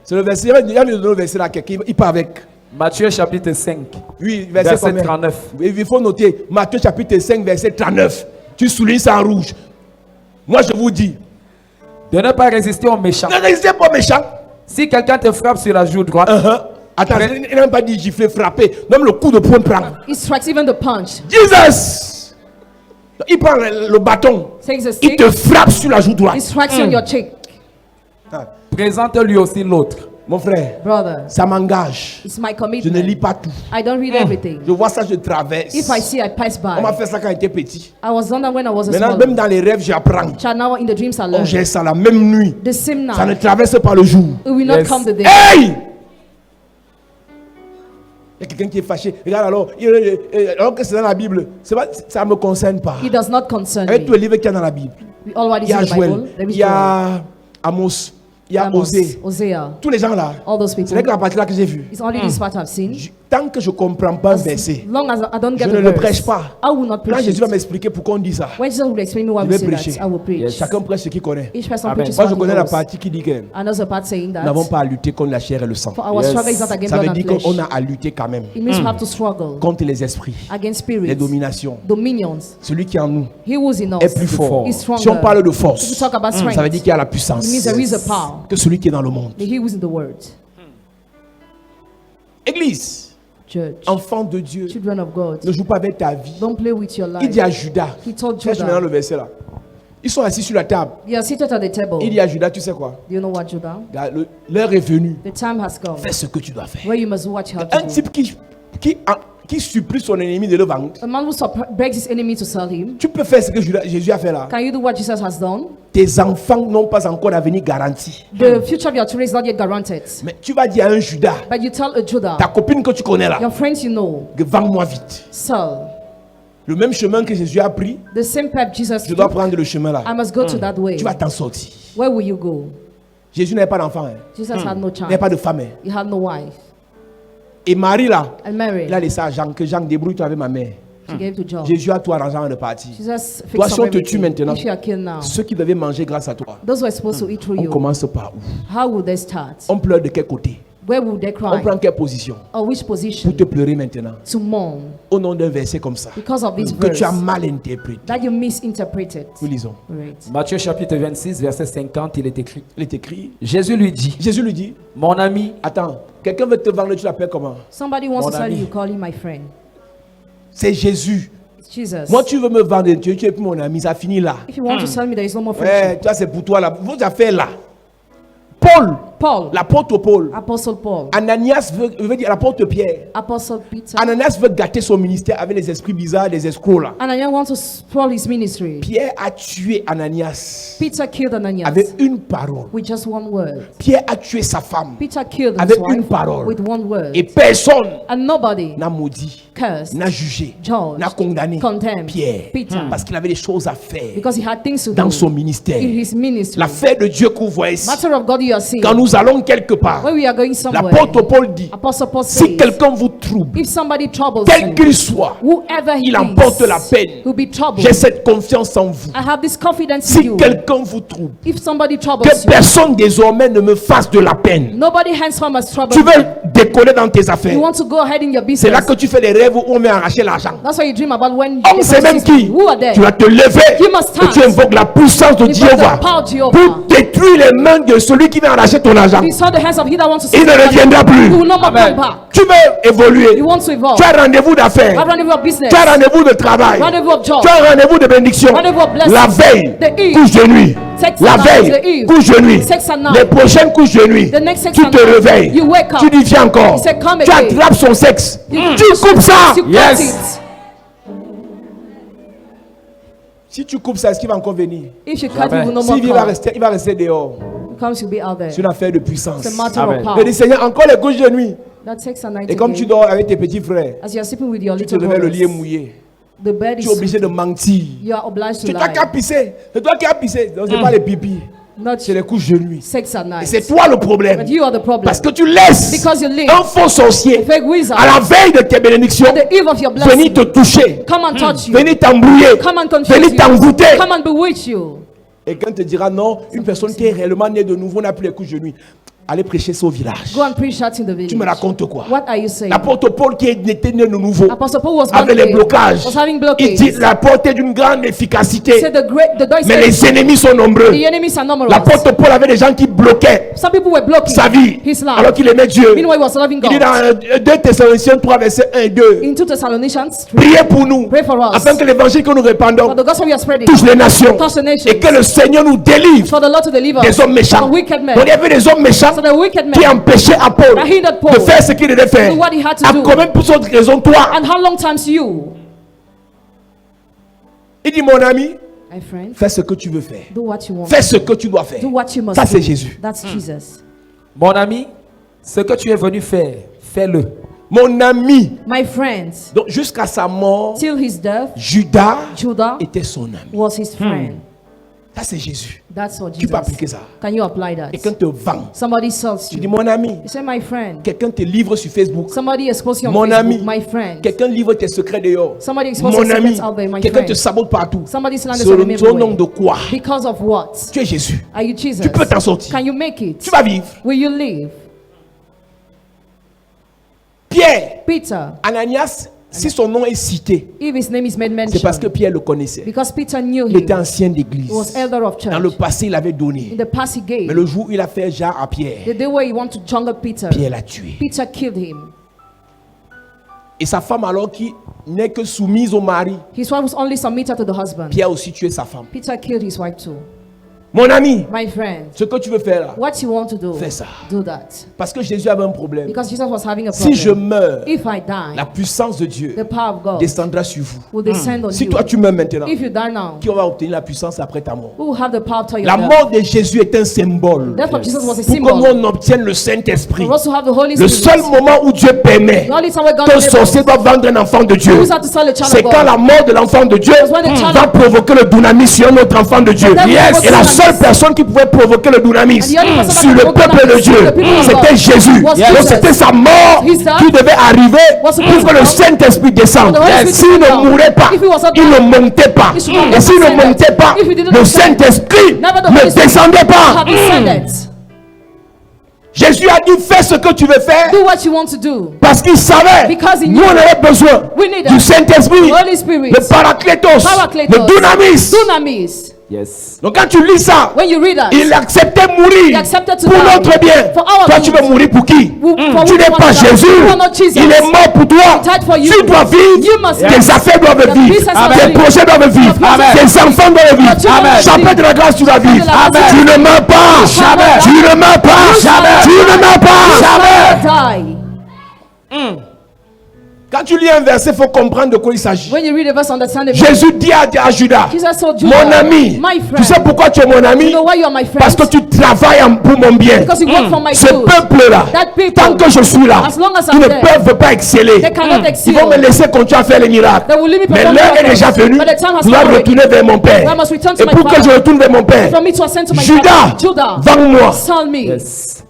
C'est le verset, il y a le verset là, quelqu'un, il part avec. Matthieu chapitre 5, Oui, verset combien? 39. Il faut noter Matthieu chapitre 5, verset 39. Tu soulignes ça en rouge. Moi je vous dis, De ne pas résister aux méchants. ne résistez pas aux méchants. Si quelqu'un te frappe sur la joue droite, Attends, il n'a même pas dit gifler, frapper. Même le coup de poing prend. he strikes even the punch. Jesus! Il prend le bâton. Takes a Il stick, te frappe sur la joue he droite. strikes you on your cheek. présente-lui aussi l'autre. Mon frère, Brother, ça m'engage. it's my Je ne commitment. lis pas tout. I don't read everything. Je vois ça, je traverse. If I see, I pass On m'a by. fait ça quand j'étais petit. I was done that when I was a Maintenant, small. même dans les rêves, j'apprends. Child, now in the dreams I On learn. gère ça la même nuit. The same Ça ne night, traverse pas le jour. it will not Yes. come the day. Hey! Il y a quelqu'un qui est fâché. Regarde alors que c'est dans la Bible, ça ne me concerne pas. It does not concern Avec tous me. les livres qu'il y a dans la Bible, We all what il is y a in the Joël, Bible. There il is y a Amos, il y a Amos, Osée. Hosea, Tous les gens là. all those C'est people. que la partie là que j'ai vue. It's only this part I've seen. Tant que je ne comprends pas un verset, Long as I don't je get ne the le verse, prêche pas. I will not Quand preach Jésus va it. m'expliquer pourquoi on dit ça, When Jesus will explain me why Je we vais say prêcher. that, I will preach. chacun prêche ce qu'il connaît. Each person Amen. preaches Moi, what je he connais la knows. partie qui dit que Another part saying nous that n'avons pas à lutter contre la chair et le sang. for our Yes. struggle is not against Ça veut blood dire and flesh. qu'on a à lutter quand même It means we have to struggle contre les esprits, against les spirits, dominations. dominions. Celui qui est en nous He who is in us est plus fort. is stronger. Si on parle de If we force, talk about strength, ça veut dire qu'il y a la it puissance means there is a power. que celui qui est dans le monde. The he who is in the world. Église, Church, enfant de Dieu, children of God, ne joue pas avec ta vie. don't play with your Il life. dit à Judas, He told cherche maintenant Judah, le verset là. Ils sont assis sur la table. you are seated at the table. Il dit à Judas, tu sais quoi? Do you know what, Judah? L'heure est venue. The time has come Fais ce que tu dois faire. where you must do what you have Un to do. type qui qui supplie son ennemi de le vendre, A man who begs his enemy to sell him. tu peux faire ce que Jésus a fait là. Can you do what Jesus has done? Tes enfants n'ont pas encore d'avenir garanti. The future of your children is not yet guaranteed. Mais tu vas dire à un Judas, But you tell a Judah, ta copine que tu connais là, your friends you know, que vends-moi vite. sell. Le même chemin que Jésus a pris, The same path Jesus je dois took, prendre le chemin là. I must go to that way. Tu vas t'en sortir. Where will you go? Jésus n'avait pas d'enfant, hein. Jesus had no Il n'avait pas child. de femme. Hein. He had no wife. Et Marie là, And Mary, il a laissé à Jean, que Jean débrouille-toi avec ma mère. she gave to John. Jésus a tout arrangé avant de partir. Jesus Toi, fixed si up on te tue everything. maintenant, If you are killed now, ceux qui devaient manger grâce à toi, those who are supposed to eat through on you, commence par où? how will they start? On pleure de quel côté? Where will they On cry? prend quelle position Or which pour position te pleurer maintenant? to mourn Au nom d'un verset comme ça, because of this que verse tu as mal interprété. that you misinterpreted? Nous lisons. Right. Matthieu chapitre 26, verset 50, il est écrit. Il est écrit. Jésus lui dit, Jésus lui dit, mon ami, attends, quelqu'un veut te vendre, tu l'appelles comment? Somebody wants Mon to sell ami. you, call him my friend. C'est Jésus. It's Jesus. Moi, tu veux me vendre, tu es plus mon ami, ça finit là. If you want to sell me, there is no more friendship. Ouais, toi, c'est pour toi là. Vos affaires là. Paul, Paul, l'apôtre Paul, Apostle Paul, Ananias veut dire l'apôtre Pierre. Apostle Peter. Ananias veut gâter son ministère avec les esprits bizarres, des escrocs là. Ananias wants to spoil his ministry. Pierre a tué Ananias Peter killed Ananias avec une parole. with just one word. Pierre a tué sa femme Peter killed his avec une wife parole. with one word. Et personne And nobody n'a maudit, cursed, n'a jugé, judged, n'a condamné condemned Pierre. Peter Parce qu'il avait des choses à faire because he had things to dans do son ministère. in his ministry. L'affaire de Dieu que vous voyez ici. Matter of God you are seeing. Quand nous allons quelque part, When we are going somewhere, l'apôtre Paul dit, Apostle Paul si says, quelqu'un vous trouble, if somebody troubles quel you, qu'il soit, whoever he il emporte is, la peine. will be troubled. J'ai cette confiance en vous. I have this confidence in Si you. quelqu'un vous trouble, If somebody troubles que you, personne désormais ne me fasse de la peine. nobody henceforth must trouble Tu you. veux décoller dans tes affaires. You want to go ahead in your C'est là business. que tu fais les rêves où on met arracher l'argent. That's what you dream about when On they sait même come to qui. see you. Who are they? Tu vas te lever You must et tu stand. invoques la puissance de Invoke Jéhovah the power of Jehovah. pour détruire les mains de celui qui vient arracher ton argent. He saw the hands of he that wants to see Il ne you. reviendra plus. He will not more Amen. come back. Tu veux évoluer. You want to evolve. Tu as rendez-vous d'affaires. Have rendezvous of business. Tu as rendez-vous de travail. Rendezvous of job. Tu as rendez-vous de bénédiction. Rendez-vous of blessing. La veille, The eve. couche de nuit. Sex La at night, the veille, eve. couche de nuit. Sex at night. Les prochaines couches de nuit. The next sex Tu at te night. réveilles. You wake up. Tu dis viens encore. He said, come Tu again. attrapes son sexe. You Tu coupes ça. You cut Yes. it. Si tu coupes ça, est-ce qu'il va encore venir? If you cut Jamais. it, will no more S'il vient, come. il va rester dehors. He comes, you'll be out there. C'est une affaire de puissance. It's a matter Amen. of power. Je dis Seigneur, encore les couches de nuit. That sex at night Et comme tu again. dors avec tes petits frères, As you are sleeping with your tu te little réveilles, le lit est brothers, mouillé. the bed Tu es obligé is de mentir. you are obliged to C'est toi lie. qui as pissé. C'est toi qui as pissé. Donc, c'est pas les pipis. Not C'est les couches de nuit. sex at Et night. c'est toi le problème. But you are the problem. Parce que tu laisses Because you live un faux sorcier fake wizard à la veille de tes bénédictions at the eve of your venir blessing. te toucher, Come and touch you. venir t'embrouiller, Come and confuse venir you. t'engoûter. Come and bewitch you. Et quand te dira non, une personne qui est réellement née de nouveau n'a plus les couches de nuit. Allez prêcher ça au village. Go and preach that in the village. Tu me racontes quoi? What are you saying? L'apôtre Paul qui était né de nouveau Apostle Paul was born avec les again, blocages. was having Il blockades. dit la porte est d'une grande efficacité. Said the door is Mais les ennemis sont nombreux. the enemies are numerous. L'apôtre Paul avait des gens qui bloquaient Some people were blocking sa vie his life. alors qu'il aimait Dieu. Meanwhile, he was loving Il dit God. dans 2 Thessaloniciens 3 verset 1 et 2. In 2 Thessalonians, Priez pour nous pray for us. afin que l'évangile que nous répandons For the gospel we are spreading, touche les nations touch the nations. et que le Seigneur nous délivre For the Lord to deliver des hommes méchants. from wicked men. Donc il y avait des hommes méchants So the wicked qui men. empêchaient à Paul That hindered Paul de faire ce qu'il devait faire. do what he had to À do. combien plus autre raison toi? And how long times you, Il dit mon ami, my friend, fais ce que tu veux faire. do what you want. Fais ce que tu dois faire. Do what you must Ça do. c'est Jésus. That's Jesus. mon ami, ce que tu es venu faire, fais-le. Mon ami. My friends, Donc jusqu'à sa mort, till his death, Judas Judah était son ami. was his friend. Ça c'est Jésus. That's what Tu peux Jesus. appliquer ça. Can you apply that? Quelqu'un te vend. Somebody sells Tu dis you. mon ami. You say, my friend. Quelqu'un te livre sur Facebook. Somebody exposes you on Mon Facebook. ami. My friend. Quelqu'un livre tes secrets dehors. Somebody exposes Mon your ami. secrets out there, my Quelqu'un te friend. sabote partout. Somebody slanders Sur your le name nom de everywhere. quoi? Because of what? Tu es Jésus. Are you Jesus? Tu peux t'en sortir. Can you make it? Tu vas vivre. Will you live? Pierre, Peter, Ananias, si son nom est cité, if his name is made c'est parce que mention, Pierre le connaissait. because Peter knew Il était him. ancien d'église. He was elder of Dans le church. passé, il avait donné. In the past he Mais gave. le jour où il a fait genre à Pierre, The day where he wanted to jungle Peter, Pierre l'a tué. Peter killed him. Et sa femme, alors qui n'est que soumise au mari, His wife was only submitted to the husband. Pierre a aussi tué sa femme. Peter killed his wife too. Mon ami, My friend, ce que tu veux faire là, what you want to do, fais ça. do that. Parce que Jésus avait un problème. Because Jesus was having a Si je problem. meurs, If I die, la puissance de Dieu the power of God descendra sur vous. will descend on Si you. toi tu meurs maintenant, If you die now, qui va obtenir la puissance après ta mort? who will have the power after your La death? mort de Jésus est un symbole. Death of Jesus was a Pour que symbol. nous on obtienne le Saint-Esprit. For us to have the Holy Le seul Spirit. moment où Dieu permet The only time where God qu'un enables sorcier doit vendre un enfant de Dieu, us to sell a child c'est of quand God. la mort de l'enfant de Dieu when the child va provoquer le dunamis sur un autre enfant de Dieu. The devil Yes. provoke Et la dunamis. seule personne qui pouvait provoquer le dunamis And the only person sur that le provoke peuple de dunamis, Dieu, the people of c'était God, Jésus. was Donc Jesus. c'était sa mort His death qui devait arriver was pour supposed que to le come. Saint-Esprit descende. And the Holy Spirit S'il would ne come. mourait pas, If he was not il ne dying, montait pas. he should not Et have s'il ne descended. montait pas, If he didn't le descend, Saint-Esprit never the ne Holy Spirit descendait pas. have descended. Jésus a dit fais ce que tu veux faire Do what you want to do. parce qu'il savait Because he nous knew on avait besoin we needed du Saint-Esprit, the Holy Spirit, le Paraclétos, Paracletos, le Dunamis. Dunamis. Yes. Donc quand tu lis ça, When you read that, il acceptait mourir He accepted to pour die notre bien. for our Toi tu good. veux mourir pour qui? for Tu we n'es want pas to die. Jésus. You are not Jesus. Il est mort pour toi. He died for you. Tu dois vivre. You must Tes live. affaires doivent Your vivre. business must Tes live. projets doivent vivre. Amen. Tes enfants doivent vivre. Your children must Chapelet live. de la grâce, tu dois vivre. Chapelet de la grâce. Tu ne meurs pas. Jamais. Tu ne meurs pas. Jamais. Tu ne meurs pas. You shall not die. Quand tu lis un verset, il faut comprendre de quoi il s'agit. When you read the verse, understand it. Jésus dit à Judas, Jesus told Judas, mon ami, my tu sais friend, pourquoi tu es mon ami? you know why you are my friend? Parce que tu travailles pour mon bien. Because you work for my Ce good. peuple-là, That people, tant que je suis là, as long as ils I'm ne there, peuvent pas exceller. they cannot Ils excel. vont me laisser continuer à faire les miracles. They will leave me Mais perform l'heure est miracles. déjà venue. But the time has Je dois come retourner vers mon Père. I must return to Et my pour que Father. je retourne vers mon Père, For me to ascend to my Judas, Father. Judah, vends-moi. sell me. Yes.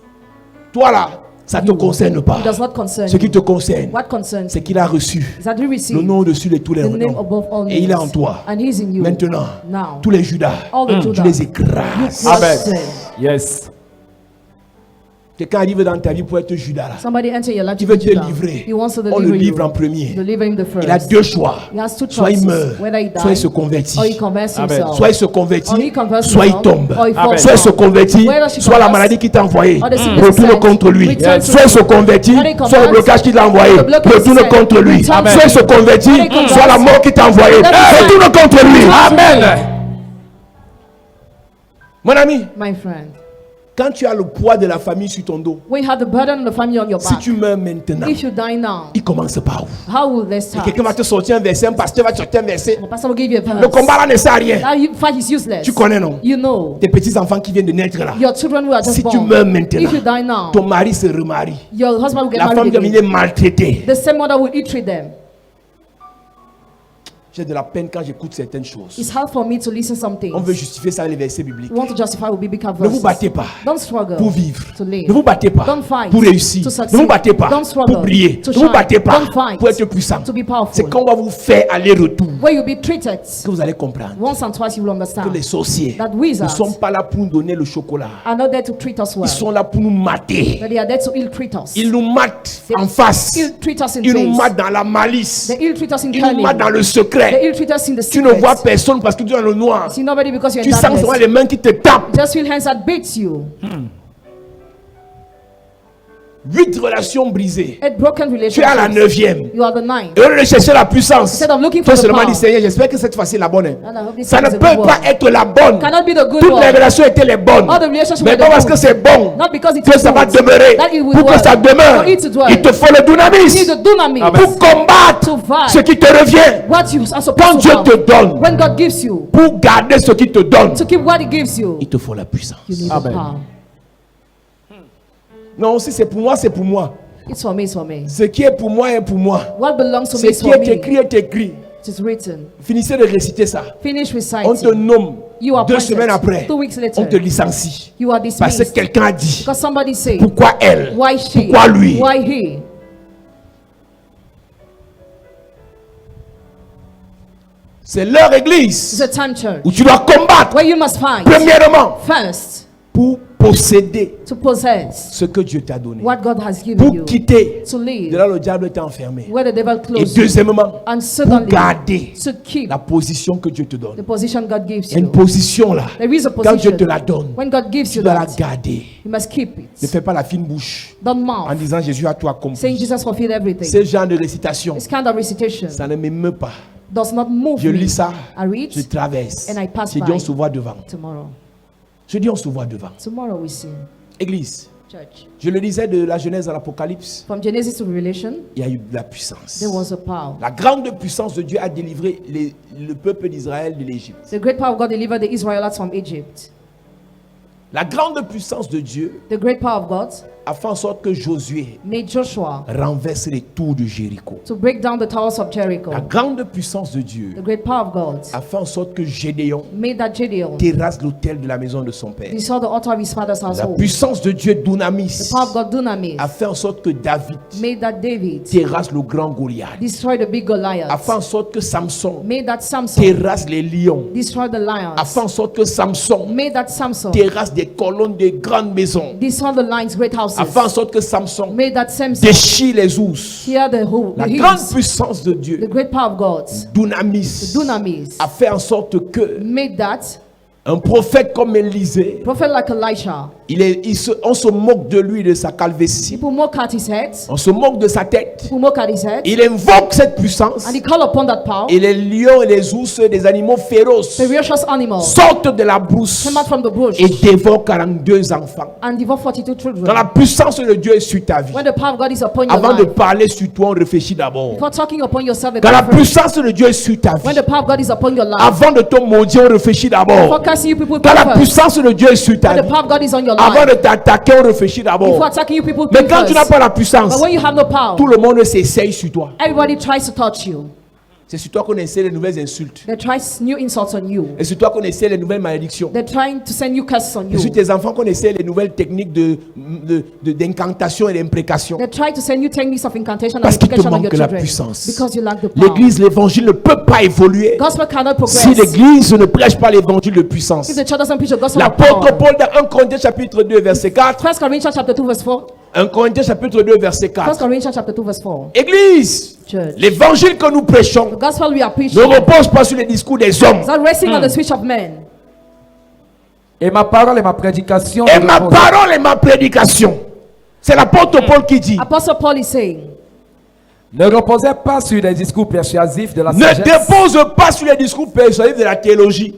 Toi là, ça ne te concerne pas. It does not concern Ce qui you. te concerne, What concerns c'est you qu'il a reçu is that he le received nom au-dessus de tous les the name noms. above all Et il est en names. toi. And he's in you. Maintenant, Now, tous les Judas, all the tu Judah, les écrases. you crush them. Yes. Quelqu'un arrive dans ta vie pour être Judas là. Somebody enter your life Qui to veut be te Judah. livrer. He wants to On le deliver livre en you. premier. Deliver him the first. Il a deux choix. He has two Soit il choices. meurt, Whether he soit il se dies convertit. or he converts Amen. himself. Soit il se convertit, Or he converts soit il himself, tombe. or he falls Soit il se down. convertit, Whether she soit la converts, maladie qui t'a envoyé or the sickness retourne sent, contre lui. return to Soit il se him. convertit, When he soit le converts, blocage qui t'a envoyé the blockage retourne sent, contre lui. return to Soit il se him. convertit, When he converts, soit la mort qui t'a envoyé the devil retourne contre lui. Amen. Mon ami, My friend, quand tu as le poids de la famille sur ton dos, when you have the burden of the family on your si back, tu meurs maintenant, if you die now, il commence par où? how will they start? Quelqu'un va te sortir un verset, un pasteur va te sortir un verset. The pastor will give you a verse. Le combat là ne sert à rien. That fight is useless. Tu connais, non? You know. Tes petits-enfants qui viennent de naître là. Your children who are just Si tu born. meurs maintenant, If you die now, ton mari se remarie. your husband will get La femme married qui again. est maltraitée. The same mother will ill-treat them. J'ai de la peine quand j'écoute certaines choses. It's hard for me to listen some things. On veut justifier ça avec les versets bibliques. We want to justify with biblical Ne vous verses. battez pas Don't struggle pour vivre. to live. Ne vous battez pas Don't fight pour réussir. to Ne succeed. vous battez pas Don't struggle pour briller. to Ne vous shine. battez pas Don't fight pour être puissant. to be powerful. C'est quand on va vous faire aller-retour Where you'll be treated que vous allez comprendre once and twice, you will que understand. les sorciers That ne wizards sont pas là pour nous donner le chocolat. are not there to treat us well. Ils sont là pour nous mater. But they are there to ill-treat us. Ils nous matent en face. Ill-treat us in Ils nous face. matent dans la malice. They ill-treat us in Ils nous cunning. matent dans le They secret. ill-treat us in the Tu ne vois secret. personne parce que tu es dans le noir. See nobody because you're Tu in sens seulement darkness. les mains qui te tapent. Just feel hands that beats you. 8 relations brisées. 8 broken Tu es à la relationships. 9e. You are the 9th. Et au lieu de chercher la puissance, Instead of looking toi for the seulement power. dis Seigneur, j'espère que cette fois-ci est la bonne. And I hope this Ça time ne is a peut good pas one. être la bonne. Cannot be the good Toutes les one. relations étaient les bonnes. All the relationships Mais were pas the parce que good. c'est bon Not because it que is ça va good. demeurer. That it will Pour que work. ça demeure, For it to dwell. il te faut le You dunamis need the dunamis pour combattre to fight ce qui te revient. what you are Quand supposed Dieu to te have. donne, When God gives you, pour garder ce qu'il te donne, to keep what He gives you, il te faut la puissance. you need the Amen. power. Non, si c'est pour moi, c'est pour moi. It's for me, it's for me. Ce qui est pour moi est pour moi. What belongs to Ce me is qui for est me. écrit est écrit. It is written. Finissez de réciter ça. Finish On te reciting. nomme. You are 2 appointed. semaines après, 2 weeks later, on te licencie. you are Parce que dismissed. quelqu'un a dit. Because somebody said, Pourquoi elle? why she? Pourquoi lui? Why he? C'est leur It's église a time church où tu dois combattre. where you must fight Premièrement, first pour posséder to possess ce que Dieu t'a donné. what God has given Pour you, quitter to de live là où le diable t'a enfermé. where the devil Et closes you, deuxièmement, and pour secondly, garder to keep la position que Dieu te the donne. position God gives Il y a une you. position là. There is a Quand Dieu position. te la donne, When God gives tu you dois la that, garder. you must keep Ne it. fais pas la fine bouche Don't en mouth, disant Jésus a tout saying accompli. Jesus fulfilled everything. Ce genre de récitation, This kind of recitation ça ne m'émeut pas. does not move Je me. lis ça, I read je traverse. and I pass J'ai dit on by. se voit devant. Tomorrow. Je dis on se voit devant. Tomorrow we see. Église, Church. je le disais de la Genèse à l'Apocalypse, From Genesis to Revelation, il y a eu de la puissance. there was a power. La grande puissance de Dieu a délivré le peuple d'Israël de l'Égypte. The great power of God delivered the Israelites from Egypt. La grande puissance de Dieu The great power of God a fait en sorte que Josué made Joshua renverse les tours de Jéricho. to break down the towers of Jericho. La grande puissance de Dieu The great power of God a fait en sorte que Gédéon made that Gideon terrasse l'autel de la maison de son père. destroy the altar of his father's La household. puissance de Dieu The Dunamis power of God Dunamis a fait en sorte que David made that David terrasse le grand Goliath. destroy the big A Goliath. fait en sorte que Samson Made that Samson terrasse les lions. destroy the A fait lions. en sorte que Samson Made that Samson terrasse des colonnes de grandes maisons. destroy the lions, great A fait en houses. sorte que Samson Made that Samson déchire les ours. hear the La grande hills. puissance de The Dieu, great power of God Dunamis, Dunamis a fait en sorte que made that un prophète comme Élisée, prophet like Elisha. on se moque de lui, de sa calvitie, People mock at his head. on se moque de sa tête. People mock at his head. Il invoque cette puissance And he call upon that power. et les lions et les ours, des animaux féroces, Ferocious animals sortent de la brousse came out from the bush et dévorent 42 enfants. and devour 42 Quand children. la puissance de Dieu est sur ta vie, When the power of God is upon your avant de life, parler sur toi, on réfléchit d'abord. before talking upon yourself, Quand la first. puissance de Dieu est sur ta When vie, the power of God is upon your life, avant de te maudire, on réfléchit before d'abord. casting you, people Quand la first. puissance de Dieu est sur ta When the vie, power of God is on your avant life, de t'attaquer, on réfléchit before d'abord. attacking you, people Mais quand tu n'as first. pas la puissance, But when you have no power, tout le monde s'essaye sur toi. everybody tries to touch you. C'est sur toi qu'on essaie les nouvelles insultes. They try new insults on you. Et sur toi qu'on essaie les nouvelles malédictions. They're trying to send you curses on Et sur you. tes enfants qu'on essaie les nouvelles techniques d'incantation et d'imprécation. They try to send you techniques of incantation and Parce qu'il te implication on your manque la children. puissance. Because you lack the power. L'église, l'évangile ne peut pas évoluer Gospel cannot progress. si l'église ne prêche pas l'évangile de puissance. If the church doesn't preach the gospel of L'apôtre power. Paul dans 1 Corinthiens chapitre 2 verset 4. 1 Corinthians chapter 2 verse 4. 1 Corinthiens chapitre 2 verset 1 4. Corinthians chapter 2 verse 4. Église, Church. l'évangile que nous prêchons The gospel we are ne preaching repose pas sur les discours des hommes. is not resting on the speech of men. Et ma parole et ma prédication. Et ne ma reposent- parole et ma prédication. C'est l'apôtre Paul qui dit. Apostle Paul is saying, Ne reposez pas sur les discours persuasifs de la Ne sagesse. dépose pas sur les discours persuasifs de la théologie.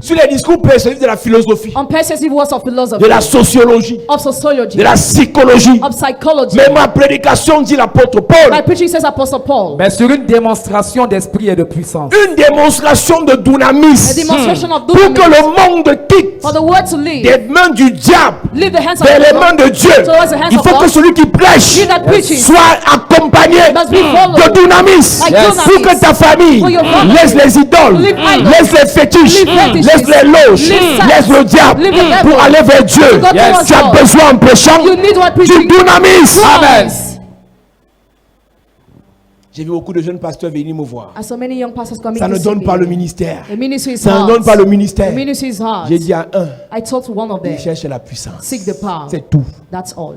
Sur les discours persuasifs de la philosophie, on persuasive words of philosophy, de la sociologie, of sociology, de la psychologie. of psychology. Mais ma prédication, dit l'apôtre My Paul, preaching, says Apostle Paul, Mais sur une démonstration d'esprit et de puissance. une démonstration de a dunamis demonstration of pour que dunamis, le monde quitte for the word to leave, des mains du diable leave the hands of vers les mains God, de Dieu. towards the hands Il of faut God. que celui qui prêche He that preaches soit accompagné must be followed de dunamis by Yes. dunamis. pour que ta famille For your family. laisse les idoles, Leave idols. laisse les fétiches, Leave fetishes. laisse les loges, Leave sex. laisse le diable Leave the devil. pour aller vers Dieu. To go towards Tu as God. besoin en prêchant You need what du preaching dunamis. Amen. J'ai vu beaucoup de jeunes pasteurs venir me voir. And so many young pastors coming Ça to ne see donne me. pas le ministère. The ministry is Ça ne hard. donne pas le ministère. The ministry is hard. J'ai dit à un, I told one of them, il cherche la puissance. seek the power. C'est tout. That's all.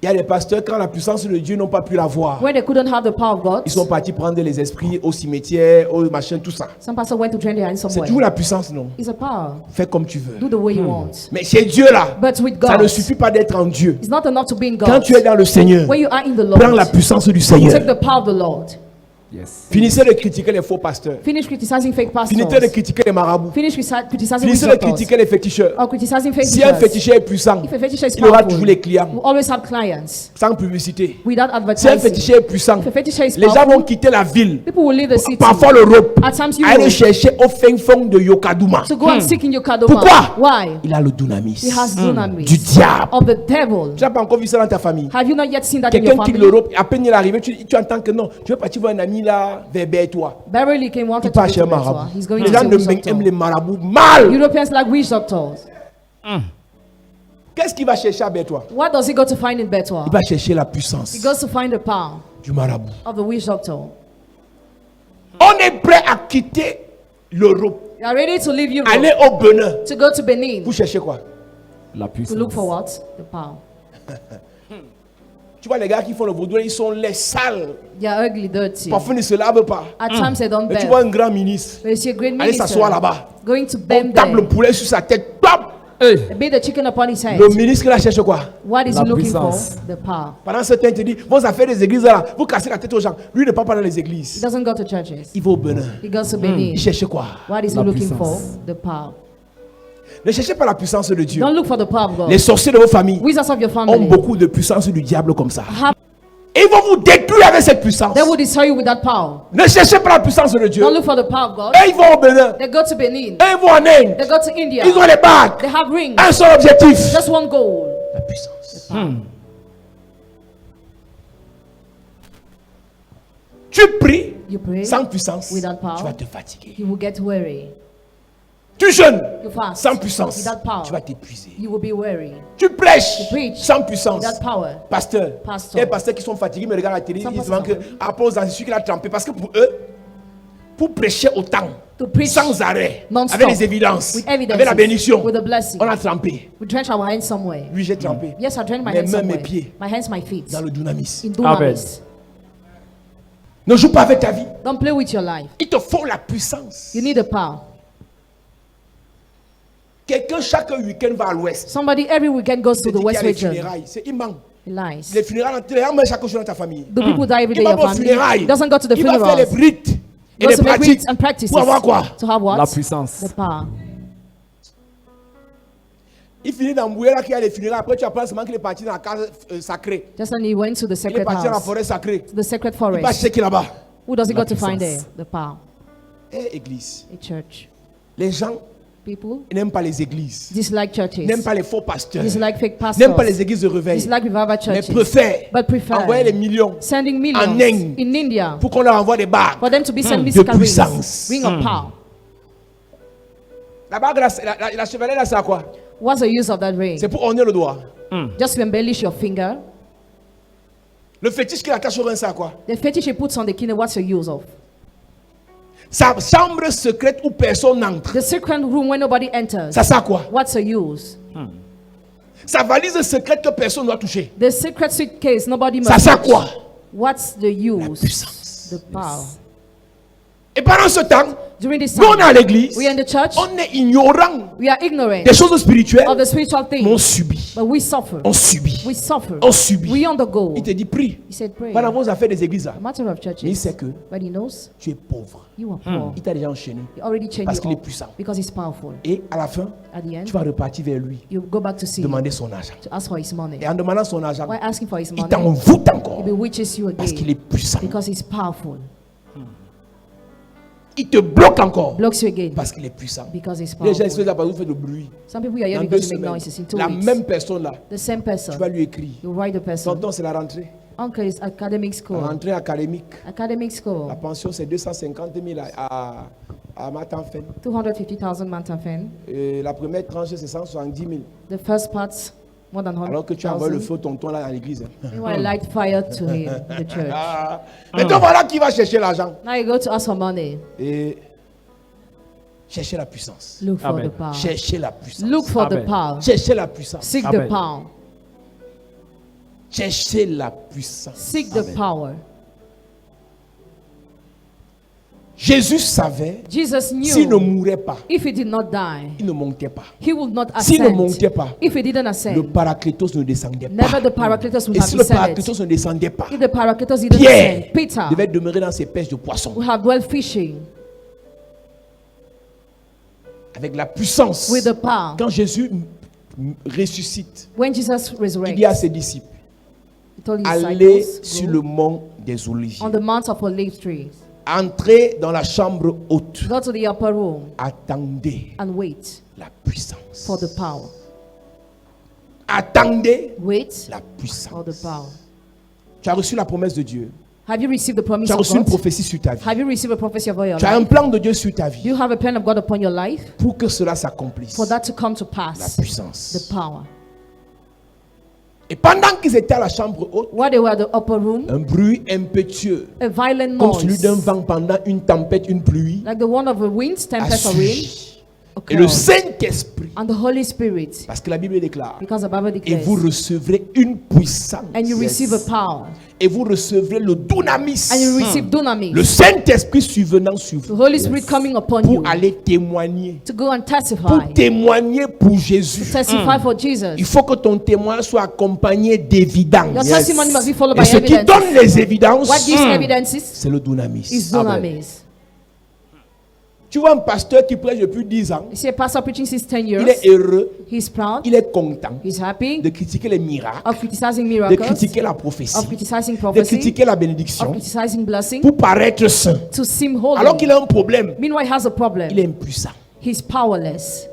Il y a des pasteurs, quand la puissance de Dieu n'ont pas pu la voir, When they couldn't have the power of God, ils sont partis prendre les esprits au cimetière, au machin, tout ça. some pastors went to drain their hands C'est somewhere. toujours la puissance, non? It's a power. Fais comme tu veux. Do the way you want. Mais chez Dieu là, But with ça God, ne suffit pas d'être en Dieu. it's not enough to be in Quand God. tu es dans le Seigneur, When you are in the prends la Lord, puissance du take Seigneur. the power of the Lord. Yes. Finissez de critiquer les faux pasteurs. Finish criticizing fake Finissez de pastors. critiquer les marabouts. Finish criticizing Finissez de witch doctors. critiquer les féticheurs. Or criticizing fake Si un teachers. féticheur est puissant, If a fetisher is il aura powerful, toujours les clients. you always have clients Sans publicité. without Si un advertising. féticheur est puissant, If a fetisher is les gens powerful, vont quitter la ville, people will leave the city. parfois l'Europe, At times you aller will chercher au fin fond de Yokadouma. to go and seek in Yokadoma. Pourquoi? Why? Il a le dunamis He has dunamis du diable. of the devil. Tu n'as pas encore vu ça dans ta famille. Have you not yet seen that in your Quelqu'un quitte family? l'Europe, à peine il est arrivé, tu entends que non, tu veux partir voir un ami là, vers toi. Beverly came Il wanted to part go chez to un marabout. Betua. He's going Les to gens see a ne witch aiment doctor. les marabouts mal. Europeans like witch doctors. Qu'est-ce qu'il va chercher à toi? What does he go to find in Betua? Il va chercher la puissance He goes to find the power du marabout. of the witch doctor. On est prêt à quitter l'Europe, You are ready to leave Europe aller au Bénin. to go to Benin Pour chercher quoi? La to puissance. look for what? The power. Tu vois les gars qui font le vaudou, ils sont les sales. They are ugly, dirty. Parfois ils ne se lavent pas. At times they don't Mais tu vois bathe. un grand ministre, But you see a great allez s'asseoir minister là-bas. going to On bend tape le there. poulet sur sa tête. Pop! Hey. Beat the chicken upon his head. Le ministre là cherche quoi? What is La he looking puissance. for? The power. Pendant ce temps, il te dit, vos affaires des églises là, vous cassez la tête aux gens. Lui ne part pas dans les He églises. doesn't go to churches. Il va au Bénin. He goes to Benin. Il cherche quoi? What is he La looking for? puissance. The power. Ne cherchez pas la puissance de Dieu. Don't look for the power of God. Les sorciers de vos familles Wizards of your ont family beaucoup de puissance du diable comme ça. have, Et ils vont vous détruire avec cette puissance. they will destroy you with that power. Ne cherchez pas la puissance de Dieu. Don't look for the power of God. Et ils vont au Bénin. They go to Benin. Et ils vont en Inde. They go to India. Ils ont les bagues. They have rings. Un seul objectif. Just one goal. La puissance. Tu pries You pray. sans puissance. Without power. Tu vas te fatiguer. You will get weary. Tu jeûnes You fast. sans puissance. Without power. Tu vas t'épuiser. You will be weary. Tu prêches You preach sans puissance. without power. Pasteur. Pastor. Et les pasteurs qui sont fatigués me regardent à la télé, Some ils se demandent que pastors. Apôtre, c'est celui qui l'a trempé. Parce que pour eux, pour prêcher autant, To preach sans arrêt, non-stop, avec les évidences, with evidences, avec la bénédiction, with the blessing. on a trempé. We drench our hands somewhere. Lui, j'ai trempé. Yes, I drench my Mes hands mains, somewhere. mes pieds. My hands, my feet. Dans le dunamis. In dunamis. Ne joue pas avec ta vie. Don't play with your life. Il te faut la puissance. You need the power. Quelqu'un chaque week-end va à l'ouest. Somebody every weekend goes to Il the dit qu'il y West a les region. funérailles. C'est immense. He lies. Les funérailles, tu les emmènes chaque jour dans ta famille. Do people die every Il day va in your aux family? funérailles. He doesn't go to the Il va faire les funerals. rites et Goes les to make pratiques. rites and practices. Pour avoir quoi? To have what? La puissance. The power. Il finit d'embrouiller là qu'il y a les funérailles. Après, tu apprends seulement qu'il est parti dans la case sacrée. Just when he went to the Il est sacred parti dans la house, forêt sacrée. to the sacred Il va forest. checker là-bas. Who does he La go to find there? puissance. The power. Eh, église. A church. Les gens People n'aiment pas les églises. dislike churches. N'aiment pas les faux pasteurs. Dislike fake N'aiment pas pastors. les églises de réveil. Dislike revival Mais churches. préfèrent But prefer envoyer les millions sending millions en Inde in India pour qu'on leur envoie des bagues. for them to be sent de mystical rings. puissance. Ring of power. La bague, la chevelette là, c'est à quoi? What's the use of that ring? C'est pour orner le doigt. Just to embellish your finger. Le fétiche qu'il attache au rein, c'est à quoi? The fetish he puts on the kidney, what's the use of? Sa chambre secrète où personne n'entre. The secret room where nobody enters. Ça sert à quoi? What's the use? Sa valise secrète que personne ne doit toucher. The secret suitcase nobody Ça must sert à touch. quoi? What's the use? Puissance. The power. Et pendant ce temps, During this nous on est à time, l'église, we are in the church. on est ignorant We are ignorant des choses spirituelles, of the spiritual mais on things, subit. but we suffer. On subit. We suffer. On subit. We undergo. Il te dit prie. He said, pray. Pendant vos affaires des églises, là, A matter of mais il churches, sait que but he knows tu es pauvre. you are poor. Il t'a déjà enchaîné. He already changed Parce you qu'il est up puissant. because he's powerful. Et à la fin, At the end, tu vas repartir vers lui, you go back to see him, demander son argent. to ask for his money. Et en demandant son argent, Why asking for his il money? t'envoûte encore. He bewitches you Parce qu'il est again puissant. because he's powerful. Il te bloque encore. Blocks you again Parce qu'il est puissant. because he's Les gens powerful. sont là parce que vous faites le bruit. Some people are here Dans because 2 they make semaines, noises. In 2 la weeks, même personne là, the same tu vas person, lui écrire. you write the person. Tonton, c'est la rentrée. Uncle is academic La school. rentrée académique. Academic La school. pension, c'est 250 000 à Matanfen. 250,000 Mantafen. Et la première tranche, c'est 170 000. The first part, more than Alors que tu as envoyé le 100,000. feu au tonton là dans l'église. You want to light fire to him in the church. Maintenant, voilà qui va chercher l'argent. Now you go to ask for money. Et chercher la puissance. Look for Amen. the power. Chercher la puissance. Look for the Amen. power. Chercher la puissance. Seek the Amen. power. Chercher la puissance. Seek the Amen. power. Jésus savait, Jesus s'il ne knew mourait pas, if he did not die, il ne montait pas. he would not S'il ne ascend. montait pas, If he didn't le ascend, paraclétos ne descendait never pas. the Paracletus would Et have si le descended. paraclétos ne descendait pas, If the Paracletus didn't Pierre descend, Peter devait demeurer dans ses pêches de poissons. would have dwelt fishing Avec la puissance. with the power. Quand Jésus ressuscite, When Jesus il dit à resurrects, ses disciples, he told his allez disciples, sur go le mont des Oliviers. on the mount of olive trees, Entrez dans la chambre haute. go to the upper room Attendez and wait la puissance. for the power. Attendez Wait la for puissance. the power. Tu as reçu la promesse de Dieu. Have you received the promise Tu as of reçu une God? prophétie sur ta vie. Have you received a prophecy of your Tu as un life? plan de Dieu sur ta Do vie you have a plan of God upon your life? pour que cela s'accomplisse. For that to come to La pass, puissance. the power. Et pendant qu'ils étaient à la chambre haute, While they were at the upper room, un bruit impétueux, a violent comme celui noise, d'un vent pendant une tempête, une pluie, like the one of a wind, a tempest or wind, surgi. Et le occurred. Saint-Esprit, And the Holy Spirit, parce que la Bible déclare, because the Bible et vous declares, recevrez une puissance. and you receive a Yes. power, Et vous recevrez le dunamis. and you receive dunamis, Le Saint-Esprit survenant sur the vous Holy Spirit coming upon you pour aller témoigner. to go and Pour testify, témoigner pour Jésus. testify for Il Jesus. faut que ton témoignage soit accompagné d'évidences. Your testimony must be followed Et by ce qui evidence. donne les évidences, What gives evidences c'est le dunamis. is Amen. dunamis. Tu vois un pasteur qui prêche depuis 10 ans, You see a pastor preaching since 10 il years. est heureux, He's proud. il est content He's happy de critiquer les miracles, of criticizing de miracles, critiquer la prophétie, of criticizing de prophecy, critiquer la of bénédiction criticizing blessing, pour paraître saint. to seem holy. Alors qu'il a un problème, Meanwhile, he has a problem. il est impuissant. He's powerless.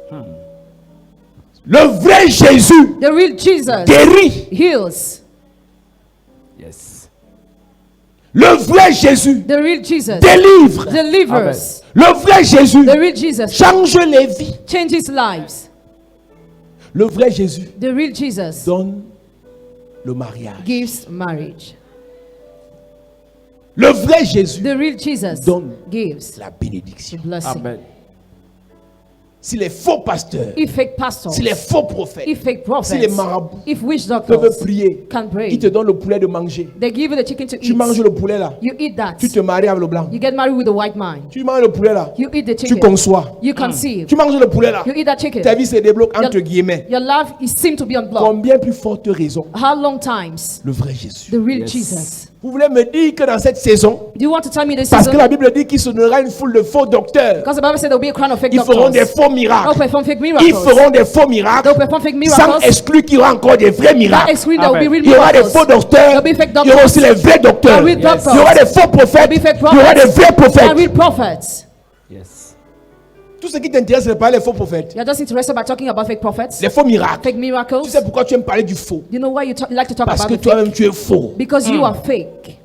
Le vrai Jésus The real Jesus guérit. heals. Yes. Le vrai Jésus The real Jesus délivre. delivers. Le vrai Jésus The real Jesus change les vies. changes lives. Le vrai Jésus The real Jesus donne le mariage. gives marriage. Le vrai Jésus The real Jesus donne gives la bénédiction. blessing. Amen. Si les faux pasteurs, If fake pastors, si les faux prophètes, if fake si les prophets, marabouts if witch peuvent doctors prier, can pray, ils te donnent le poulet de manger. they give you the chicken to Tu eat. manges le poulet là. You eat that. Tu te maries avec le blanc. You get married with the white man. Tu manges le poulet là. You eat the Tu chicken. conçois. You conceive. Tu manges le poulet là. You eat that chicken. Ta vie se débloque entre guillemets. Your life is seem to be on block. Combien plus forte raison How long times? le vrai Jésus. The real Yes. Jesus. Vous voulez me dire que dans cette saison, Do you want to tell me this parce que season? la Bible dit qu'il se donnera une foule de faux docteurs, Because the Bible said there will be a crown of fake ils feront des doctors. faux They'll miracles. perform fake Ils miracles. feront des faux miracles They'll perform fake sans miracles. exclure qu'il y aura encore des vrais Not miracles. excluding there will be Amen. real Il y aura des miracles. faux docteurs, There'll be fake il y aura aussi doctors. les vrais docteurs. There'll be Yes. doctors. Il y aura des faux prophètes, There'll be fake il y aura des prophets. vrais There are prophètes. real prophets. Yes. Tout ce qui t'intéresse, c'est de parler des faux prophètes, You're just interested by talking about fake prophets, les faux miracles. fake miracles. Tu sais pourquoi tu aimes parler du faux? You know why you like to talk Parce about que the fake? toi-même tu es faux. Because you are fake.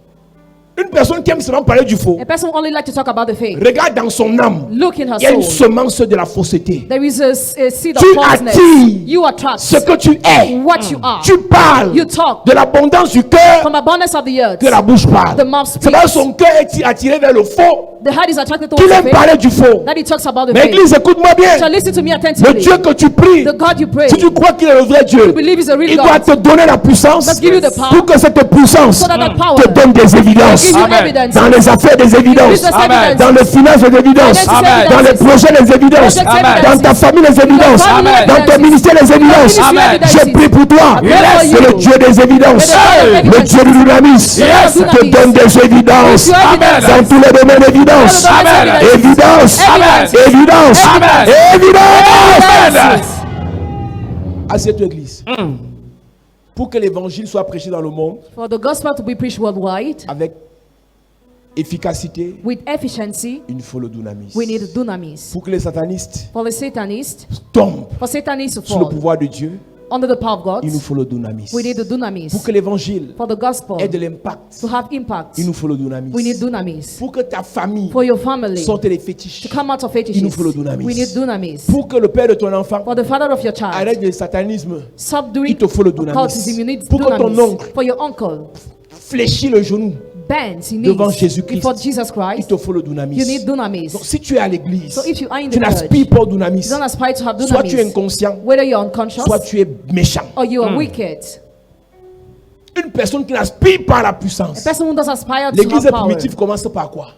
Une personne qui aime seulement parler du faux, A person only like to talk about the fake. regarde dans son âme, Look in her il y a une soul. semence de la fausseté. There is a seed of Tu falseness. attires You attract ce que tu es. what you are. Tu parles You talk de l'abondance du cœur from abundance of the earth. que la bouche parle. The mouth C'est parce que speaks. son cœur est attiré vers le faux The heart is attracted qu'il towards the aime fake. parler du faux. That he talks about the Mais fake. Église, écoute-moi bien. So listen to me Le attentively. Dieu que tu pries, The God you pray, si tu crois qu'il est le vrai Dieu, believe is a real il doit God. te donner la puissance Must give you the power pour que cette puissance so that that power te donne des évidences. give you Amen. evidence. Dans les affaires, des évidences. Business Amen. evidence. Dans les finances, des évidences. Amen. Dans les projets, des évidences. Project Amen. evidences. Dans ta famille, des évidences. Amen. Dans ton ministère, des évidences. Amen. Je prie pour toi. Yes. Que le Dieu des évidences, Yes. le Dieu du dynamisme, Yes. te donne des évidences. Yes. Amen. Dans tous les domaines, évidence. Amen. Évidence. Evidence. Évidence. Amen. Évidence. Amen. À cette église, pour que l'évangile soit prêché dans le monde For the gospel to be preached worldwide avec efficacité, with efficiency, il faut le dunamis. we need dunamis. Pour que les satanistes For the Satanists, tombent for Satanists to sous le fall pouvoir de Dieu, under the power of God, il nous faut le dunamis. we need the dunamis. Pour que l'évangile For the gospel ait de l'impact, to have impact, il nous faut le dunamis. we need dunamis. Pour que ta famille For your family sorte les fétiches, to come out of il nous faut le fetishes, dunamis. we need dunamis. Pour que le père de ton enfant For the father of your child, arrête le satanisme, stop doing il te faut le dunamis. occultism, you need Pour que ton dunamis. oncle For your uncle, fléchit le genou, bends his devant knees Jésus-Christ, before Jesus il Christ, te faut le dunamis. you need dunamis. Donc si tu es à l'église, So if you are in tu the n'aspires church, pas au dunamis. you don't aspire to have Soit tu es dunamis. inconscient, Whether you're unconscious soit tu es méchant. or you are wicked. Une personne qui n'aspire pas à la A puissance. person who doesn't aspire to L'église have power. primitive commence par quoi?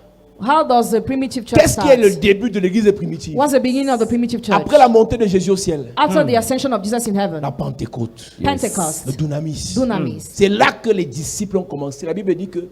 How does the primitive church Qu'est-ce qui est le start? début de l'église primitive? What's the beginning of the primitive church? Après la montée de Jésus au ciel, After the ascension of Jesus in heaven, la Pentecôte, Pentecost, le dunamis. dunamis. C'est là que les disciples ont commencé. La Bible dit que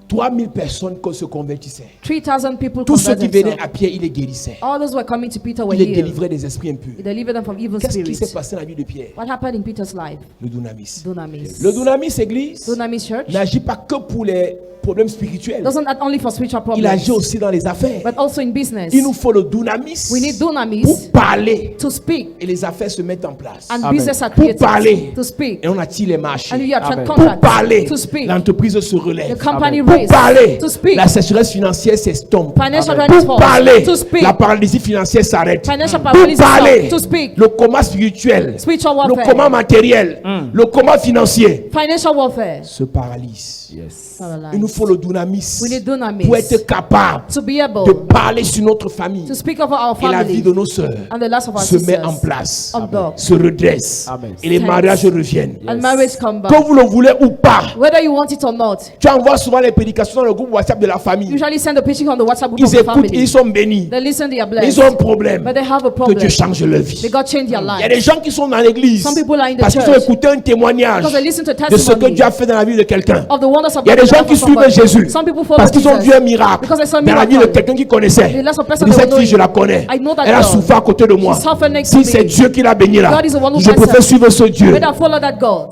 3000 personnes se convertissaient. 3,000 people Tous ceux converted qui venaient themselves. à pied, il les guérissait. All those who were coming to Peter were Il les healed. délivrait des esprits impurs. He delivered them from evil Qu'est-ce qui s'est spirits. passé dans la vie de Pierre? What happened in Peter's life? Le dunamis. Dunamis. Le dunamis, église, Dunamis church n'agit pas que pour les problèmes spirituels. doesn't act only for spiritual Il problems, agit aussi dans les affaires. but also in business. Il nous faut le dunamis We need dunamis pour parler to speak, et les affaires se mettent en place. and Amen. business are Pour created parler. to speak, Et on attire les marchés. and you attract Amen. Pour contracts parler, to speak. l'entreprise se The relève. company Amen. Pour raise parler, to speak. la sécheresse financière s'estompe. Financial Amen. readiness Pour falls parler, to speak. la paralysie financière s'arrête. Financial Pour paralysis parler, stop to speak. le coma spirituel, Spiritual le warfare. coma matériel, le coma financier Financial warfare. se paralyse. Yes. Il nous faut le dunamis We need dunamis pour être capable to be de able parler sur notre famille. to speak over our Et la vie family de nos sœurs and the last of our se met sisters en place, on dock. se redresse, Amen. et les Stands. mariages reviennent. And marriage come back. Que vous le voulez ou pas, Whether you want it or not, tu envoies souvent les prédications dans le groupe WhatsApp de la famille. Usually send the preaching on the WhatsApp group Ils of the écoutent, family. ils sont bénis. They listen, they are Ils blessed. ont un problème. But they have a Que problem. Dieu change leur vie. They got changed their Il y a des lives. gens qui sont dans l'église Some people are in the parce qu'ils ont church écouté un témoignage because they listen to de ce que testimony Dieu a fait dans la vie de quelqu'un. of the wonders of Il y a God des in the gens life qui of suivent somebody. Jésus Some people follow parce qu'ils ont Jesus vu un miracle because they saw a dans la vie de miracle. quelqu'un qui connaissait. They lost a person Il dit, they cette were fille, je la knowing. connais. I know that Elle a girl. souffert à côté de moi. She suffered next Si to c'est me. Dieu qui l'a béni là, God is the one who je blessed préfère her. suivre ce Dieu. Better follow that God.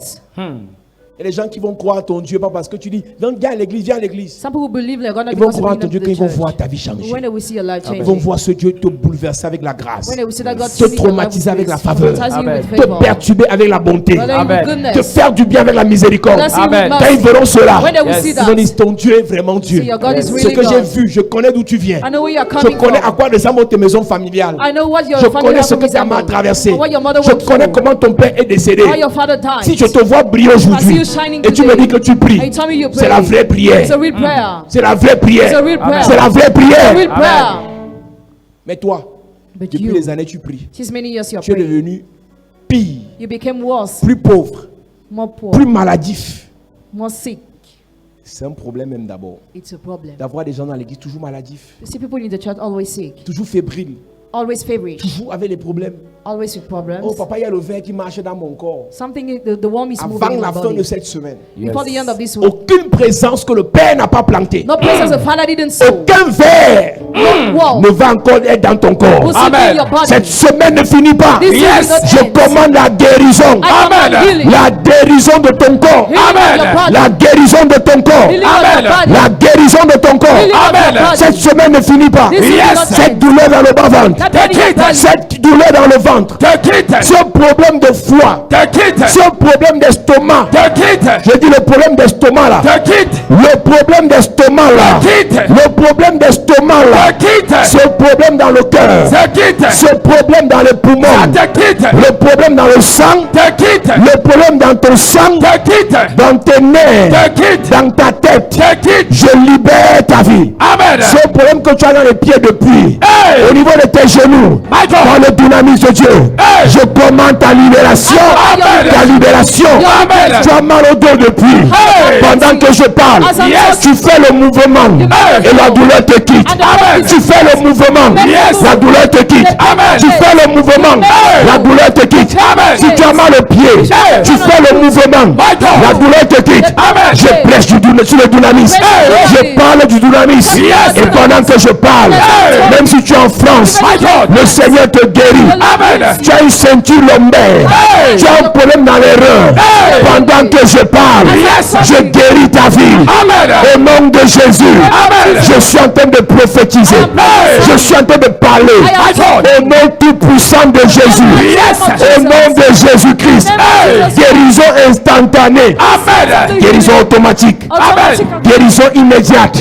Il y a des gens qui vont croire à ton Dieu pas parce que tu dis viens à l'église, viens à l'église. Some people believe they're gonna Ils give vont us croire à a ton Dieu the qu'ils vont church. voir ta vie changer. When they will see your life Ils vont changing. voir ce Dieu te bouleverser avec la grâce, When they will see that God te changing your life traumatiser with avec la grace, faveur, traumatizing you Amen. with te favor. perturber avec la bonté, Brother, with Amen. goodness. te faire du bien avec la miséricorde. Bless you with Amen. Quand ils mercy. verront cela, When they will Yes. see ils that, vont dire ton Dieu est vraiment Dieu. see your God is Ce really que j'ai God. vu, je connais d'où tu viens. I know where you're Je coming connais à from. quoi ressemble ta maison familiale. I know what your Je family connais ce has que ta mère a resembled. traversé. What your mother Je went connais through. comment ton père est décédé. How your father died. Si je te vois briller I see aujourd'hui you shining et tu me today. dis que tu And pries, you tell me you c'est la pray. vraie prière. It's a real prayer. C'est la vraie It's a prière. real prayer. C'est la vraie It's a prière. real prayer. Mais toi, But depuis you, les années, tu pries. since many years you're Tu es praying, devenu pire, you became worse, plus pauvre, more poor, plus maladif. more sick. C'est un problème même d'abord. It's a problem. D'avoir des gens dans l'église toujours maladifs, You see people in the church always sick, toujours fébriles, always feverish, toujours avec les problèmes. always with problems. Oh papa, il y a le verre qui marche dans mon corps. Something, the worm is moving Avant in my la fin de body. cette semaine, Before the end of this week. aucune présence que le Père n'a pas plantée, No place as the Father didn't sow. aucun verre No wall ne va encore être dans ton corps. will sit in your body. Cette semaine ne finit pas. This week will not Je end. commande la guérison. I command healing. La guérison de ton corps. Healing of your body. La guérison de ton corps. Healing of your body. La guérison de ton corps. Healing of your body. Cette semaine ne finit pas. This week will not Cette end. douleur dans le bas-ventre. That pain in your belly. Cette douleur dans le ventre. Ce problème de foie. Ce problème d'estomac. Je dis le problème d'estomac là. Le problème d'estomac là. Le problème d'estomac là. Ce problème dans le cœur. Ce problème dans les poumons. Le problème dans le sang. Le problème dans ton sang. Dans tes nerfs. Dans ta tête. Je libère ta vie. Ce problème que tu as dans les pieds depuis. Au niveau de tes genoux. Dans le dynamisme de Dieu. Je commande ta libération. Ta libération. Tu as mal au dos depuis. Pendant que je parle. Tu fais le mouvement. Et la douleur te quitte. Tu fais le mouvement. La douleur te quitte. Tu fais le mouvement. La douleur te quitte. Si tu as mal au pied, tu fais le mouvement. La douleur te quitte. Je prêche sur le dynamisme. Je parle du dynamisme. Et pendant que je parle, même si tu es en France, le Seigneur te guérit. Tu as une ceinture lombaire. Tu as un problème dans les reins. Pendant que je parle, je guéris ta vie. Au nom de Jésus, je suis en train de prophétiser. Je suis en train de parler. Au nom tout puissant de Jésus. Au nom de Jésus-Christ. Guérison instantanée. Guérison automatique. Guérison immédiate.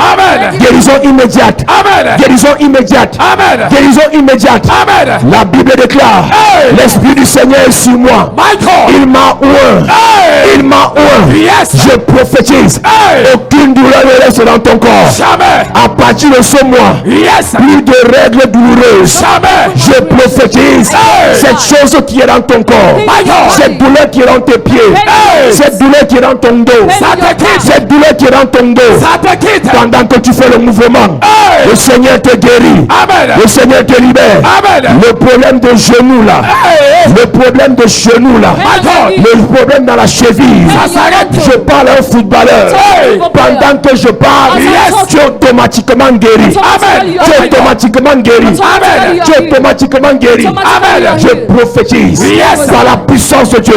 Guérison immédiate. Guérison immédiate. Guérison immédiate. La Bible déclare, l'Esprit du Seigneur est sur moi. Il m'a oint. Il m'a oint. Je prophétise. Aucune douleur ne reste dans ton corps. À partir de ce mois, plus de règles douloureuses. Je prophétise cette chose qui est dans ton corps. Cette douleur qui est dans tes pieds. Cette douleur qui est dans ton dos. Cette douleur qui est dans ton dos. Pendant que tu fais le mouvement, le Seigneur te guérit. Le Seigneur te libère. Le problème de genou là. Le problème de genou là. Le problème dans la cheville. Je parle à un footballeur. Pendant que je parle, tu es automatiquement guéri. Tu es automatiquement guéri. Tu es automatiquement guéri. Je prophétise par la puissance de Dieu.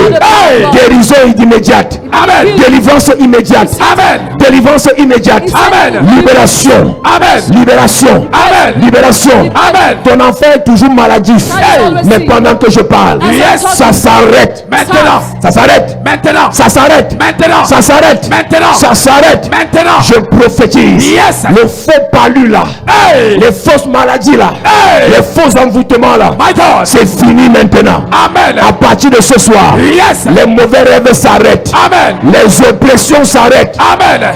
Guérison immédiate. Délivrance immédiate. Délivrance immédiate. Libération. Libération. Libération. Ton enfant est toujours maladif. Mais pendant que je parle, ça s'arrête. Maintenant. Ça s'arrête. Maintenant. Ça s'arrête. Maintenant. Ça s'arrête. Maintenant. Ça s'arrête. Maintenant. Je prophétise. Le faux palu là. Les fausses maladies là. Les faux envoûtements là. C'est fini maintenant. À partir de ce soir, les mauvais rêves s'arrêtent. Les oppressions s'arrêtent.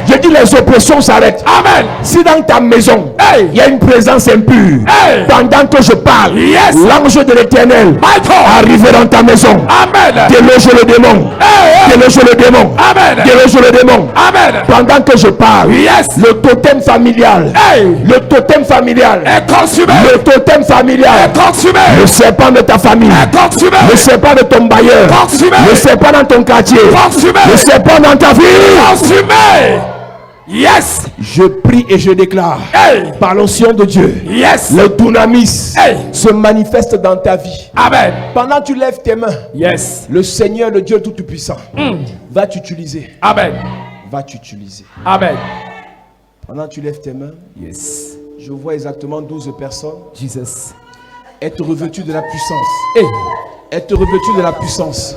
Je dis les oppressions s'arrêtent. Amen. Si dans ta maison, Hey. il y a une présence impure, Hey. pendant que je parle, Yes. l'ange de l'Éternel My God. arrive dans ta maison. Amen. Déloge le démon. Hey. Déloge le démon. Amen. Déloge le démon. Amen. Pendant que je parle, Yes. le totem familial, Hey. le totem familial, Est consumé. le totem familial, Est consumé. le serpent de ta famille, Est consumé. le serpent de ton bailleur, Consumé. le serpent dans ton quartier, Consumé. le serpent dans ta vie. Consumé. Yes. Je prie et je déclare, Hey. par l'onction de Dieu, Yes. le dunamis Hey. se manifeste dans ta vie. Amen. Pendant que tu lèves tes mains, Yes. le Seigneur, le Dieu Tout-Puissant, va t'utiliser. Amen. Va t'utiliser. Amen. Pendant que tu lèves tes mains, Yes. je vois exactement 12 personnes Jesus. être revêtues de la puissance. Hey. Être revêtues de la puissance.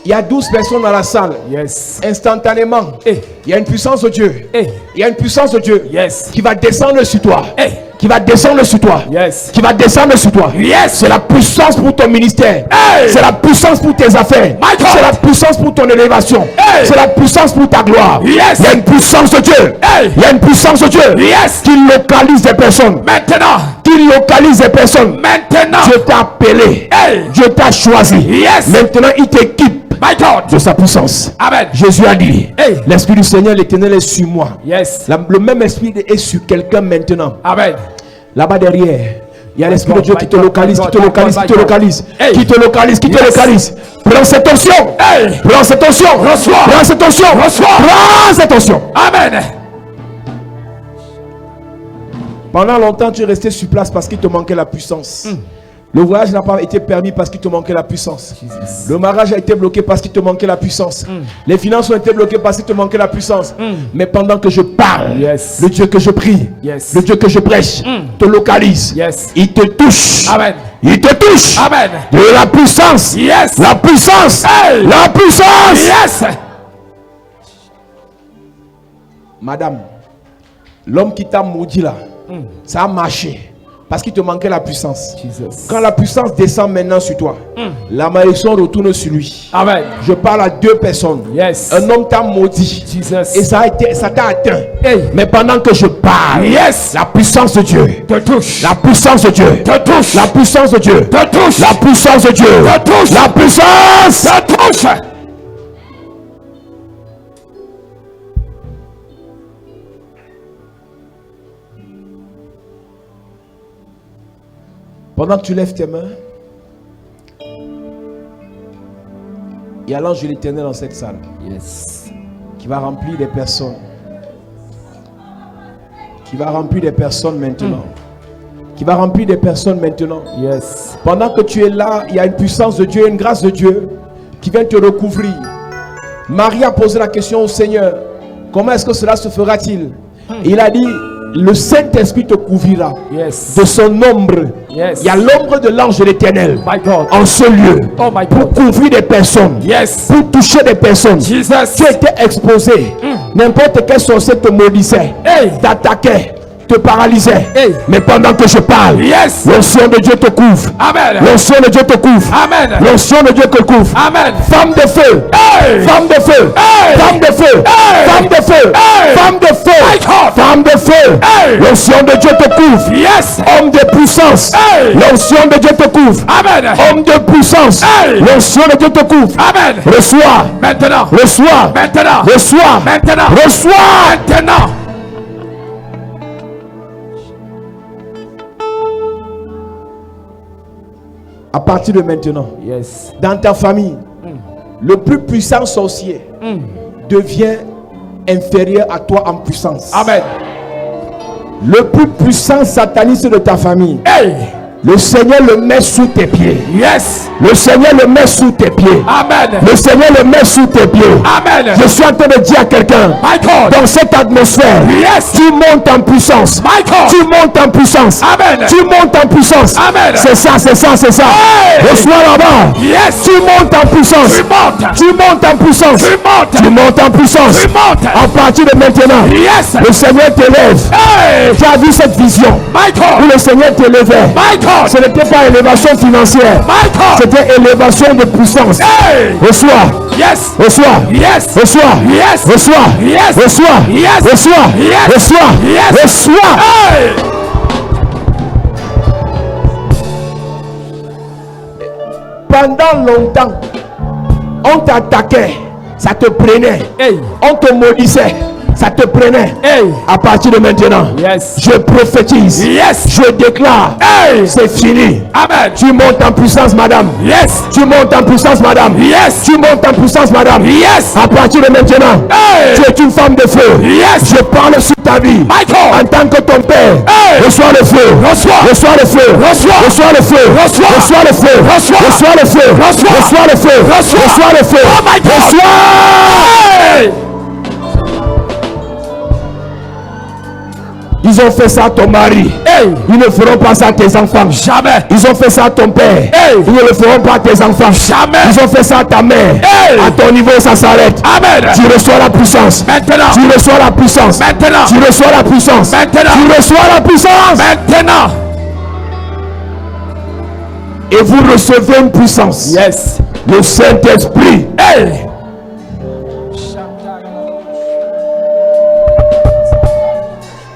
Il y a 12 personnes dans la salle. Yes. Instantanément, Hey. il y a une puissance de Dieu. Hey. Il y a une puissance de Dieu Yes. qui va descendre sur toi. Hey. Qui va descendre sur toi. Yes. Qui va descendre sur toi. Yes. C'est la puissance pour ton ministère. Hey. C'est la puissance pour tes affaires. My God. C'est la puissance pour ton élévation. Hey. C'est la puissance pour ta gloire. Yes. Il y a une puissance de Dieu. Hey. Il y a une puissance de Dieu Yes. qui localise des personnes. Maintenant. Qui localise des personnes. Maintenant. Dieu t'a appelé. Hey. Dieu t'a choisi. Yes. Maintenant, il t'équipe My God. de sa puissance. Amen. Jésus a dit, Hey. l'Esprit du Seigneur l'Éternel est sur moi. Yes. Le même esprit est sur quelqu'un maintenant. Amen. Là-bas derrière, il y a l'Esprit de God, Dieu my qui te God, localise, my qui te God, localise, my qui te God. localise, Hey. qui te localise, qui te Yes. localise. Prends cette onction. Hey. Prends cette onction. Reçois. Prends cette onction. Reçois. Prends cette onction. Amen. Pendant longtemps, tu es resté sur place parce qu'il te manquait la puissance. Le voyage n'a pas été permis parce qu'il te manquait la puissance. Jesus. Le mariage a été bloqué parce qu'il te manquait la puissance. Les finances ont été bloquées parce qu'il te manquait la puissance. Mais pendant que je parle, Yes. le Dieu que je prie, Yes. le Dieu que je prêche, te localise. Yes. Il te touche. Amen. Il te touche. Amen. De la puissance. Yes. La puissance. Hey. La puissance. Yes. Madame, l'homme qui t'a maudit là, ça a marché. Parce qu'il te manquait la puissance. Jesus. Quand la puissance descend maintenant sur toi, la malédiction retourne sur lui. Amen. Je parle à deux personnes. Yes. Un homme t'a maudit. Jesus. Et ça t'a atteint. Hey. Mais pendant que je parle, Yes. la puissance de Dieu, Te touche. la puissance de Dieu, Te touche. la puissance de Dieu, Te touche. la puissance de Dieu, Te touche. la puissance. Te touche. Pendant que tu lèves tes mains, il y a l'ange de l'Éternel dans cette salle Yes. qui va remplir des personnes. Qui va remplir des personnes maintenant. Qui va remplir des personnes maintenant. Yes. Pendant que tu es là, il y a une puissance de Dieu, une grâce de Dieu qui vient te recouvrir. Marie a posé la question au Seigneur. Comment est-ce que cela se fera-t-il? Il a dit, le Saint-Esprit te couvrira Yes. de son ombre. Yes. Il y a l'ombre de l'ange de l'Éternel My God. en ce lieu Oh my pour God. couvrir des personnes, Yes. pour toucher des personnes. Jesus. Tu étais exposé. N'importe quel sorcier te maudissait, Hey. t'attaquait, te paralysait. Hey. Mais pendant que je parle, Yes. l'onction de Dieu te couvre. Amen. L'onction de Dieu te couvre. Amen. L'onction de Dieu te couvre. Amen. Femme de feu. Hey. Femme de feu. Hey. Femme de feu. Hey. Femme de feu. Hey. Femme de feu. My God. Femme de feu. Hey. L'onction de Dieu te couvre. Yes. Homme de puissance. Hey. L'onction de Dieu te couvre. Amen. Homme de puissance. Hey. L'onction de Dieu te couvre. Amen. Reçois. Maintenant. Reçois. Maintenant. Reçois. Maintenant. Reçois. Maintenant. À partir de maintenant, Yes. dans ta famille, le plus puissant sorcier devient inférieur à toi en puissance. Amen. Le plus puissant sataniste de ta famille, Hey. le Seigneur le met sous tes pieds. Yes. Le Seigneur le met sous tes pieds. Amen. Le Seigneur le met sous tes pieds. Amen. Je suis en train de dire à quelqu'un, My God. dans cette atmosphère, Yes. tu montes en puissance. My God. Tu montes en puissance. Amen. Tu montes en puissance. Amen. C'est ça, c'est ça, c'est ça. Hey. Reçois là-bas. Yes. Tu montes en puissance. Tu montes. Tu montes en puissance. Tu montes. Tu montes en puissance. Tu montes. À partir de maintenant, Yes. le Seigneur t'élève. Hey. Tu as vu cette vision My où God. le Seigneur t'élevait. My Et Ce n'était pas élévation financière. C'était élévation de puissance. Reçois. Yes. Reçois. Yes. Reçois. Yes. Reçois. Yes. Reçois. Yes. Reçois. Yes. Reçois. Yes. Reçois. Hey. Pendant longtemps, on t'attaquait, ça te prenait. Hey. On te maudissait, ça te prenait. Hey. À partir de maintenant, Yes. je prophétise. Yes. Je déclare. Hey. C'est fini. Amen. Tu montes en puissance, madame. Yes. Tu montes en puissance, madame. Yes. Tu montes en puissance, madame. Yes. À partir de maintenant, Hey. tu es une femme de feu. Yes. Je parle sur ta vie. Michael. En tant que ton père, Hey. reçois le feu. Reçois. Reçois le feu. Reçois. Reçois le feu. Reçois. Reçois le feu. Reçois. Reçois le feu. Reçois. Reçois le feu. Reçois. Reçois le feu. Oh my God. Reçois. Hey. Ils ont fait ça à ton mari. Hey. Ils ne feront pas ça à tes enfants. Jamais. Ils ont fait ça à ton père. Hey. Ils ne le feront pas à tes enfants. Jamais. Ils ont fait ça à ta mère. Hey. À ton niveau, ça s'arrête. Amen. Tu reçois la puissance. Maintenant. Tu reçois la puissance. Maintenant. Tu reçois la puissance. Maintenant. Tu reçois la puissance. Maintenant. Et vous recevez une puissance. Yes. Le Saint-Esprit. Hey.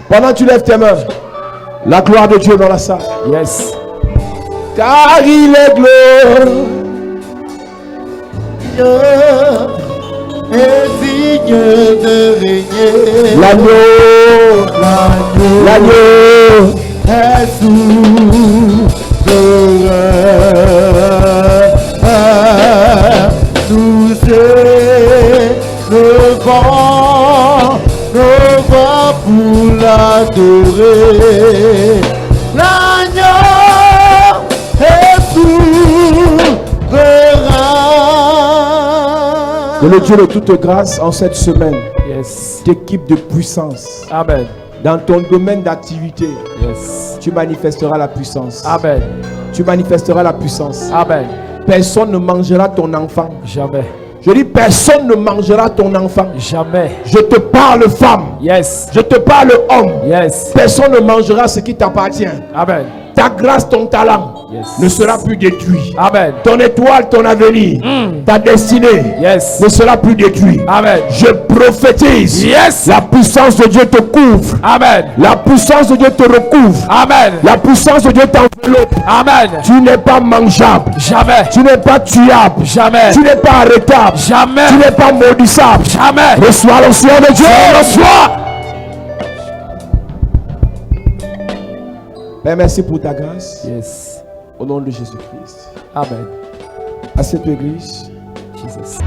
Pendant que tu lèves tes mains, la gloire de Dieu dans la salle. Yes. Car il est glorieux. Et digne de régner. L'agneau. L'agneau. Est souverain. Tous le vent ne va pour l'adorer. L'agneau est souverain. Que le Dieu de toute grâce en cette semaine Yes. t'équipe de puissance. Amen. Dans ton domaine d'activité, Yes. tu manifesteras la puissance. Amen. Tu manifesteras la puissance. Amen. Personne ne mangera ton enfant. Jamais. Je dis personne ne mangera ton enfant. Jamais. Je te parle femme. Yes. Je te parle homme. Yes. Personne ne mangera ce qui t'appartient. Amen. Ta grâce, ton talent Yes. ne sera plus détruit. Amen. Ton étoile, ton avenir, ta destinée Yes. ne sera plus détruite. Amen. Je prophétise. Yes. La puissance de Dieu te couvre. Amen. La puissance de Dieu te recouvre. Amen. La puissance de Dieu t'enveloppe. Amen. Tu n'es pas mangeable. Jamais. Tu n'es pas tuable. Jamais. Tu n'es pas arrêtable. Jamais. Tu n'es pas maudissable. Jamais. Reçois l'onction de Dieu. Reçois. Père, merci pour ta grâce. Yes. Au nom de Jésus-Christ. Amen. À cette église, Jesus.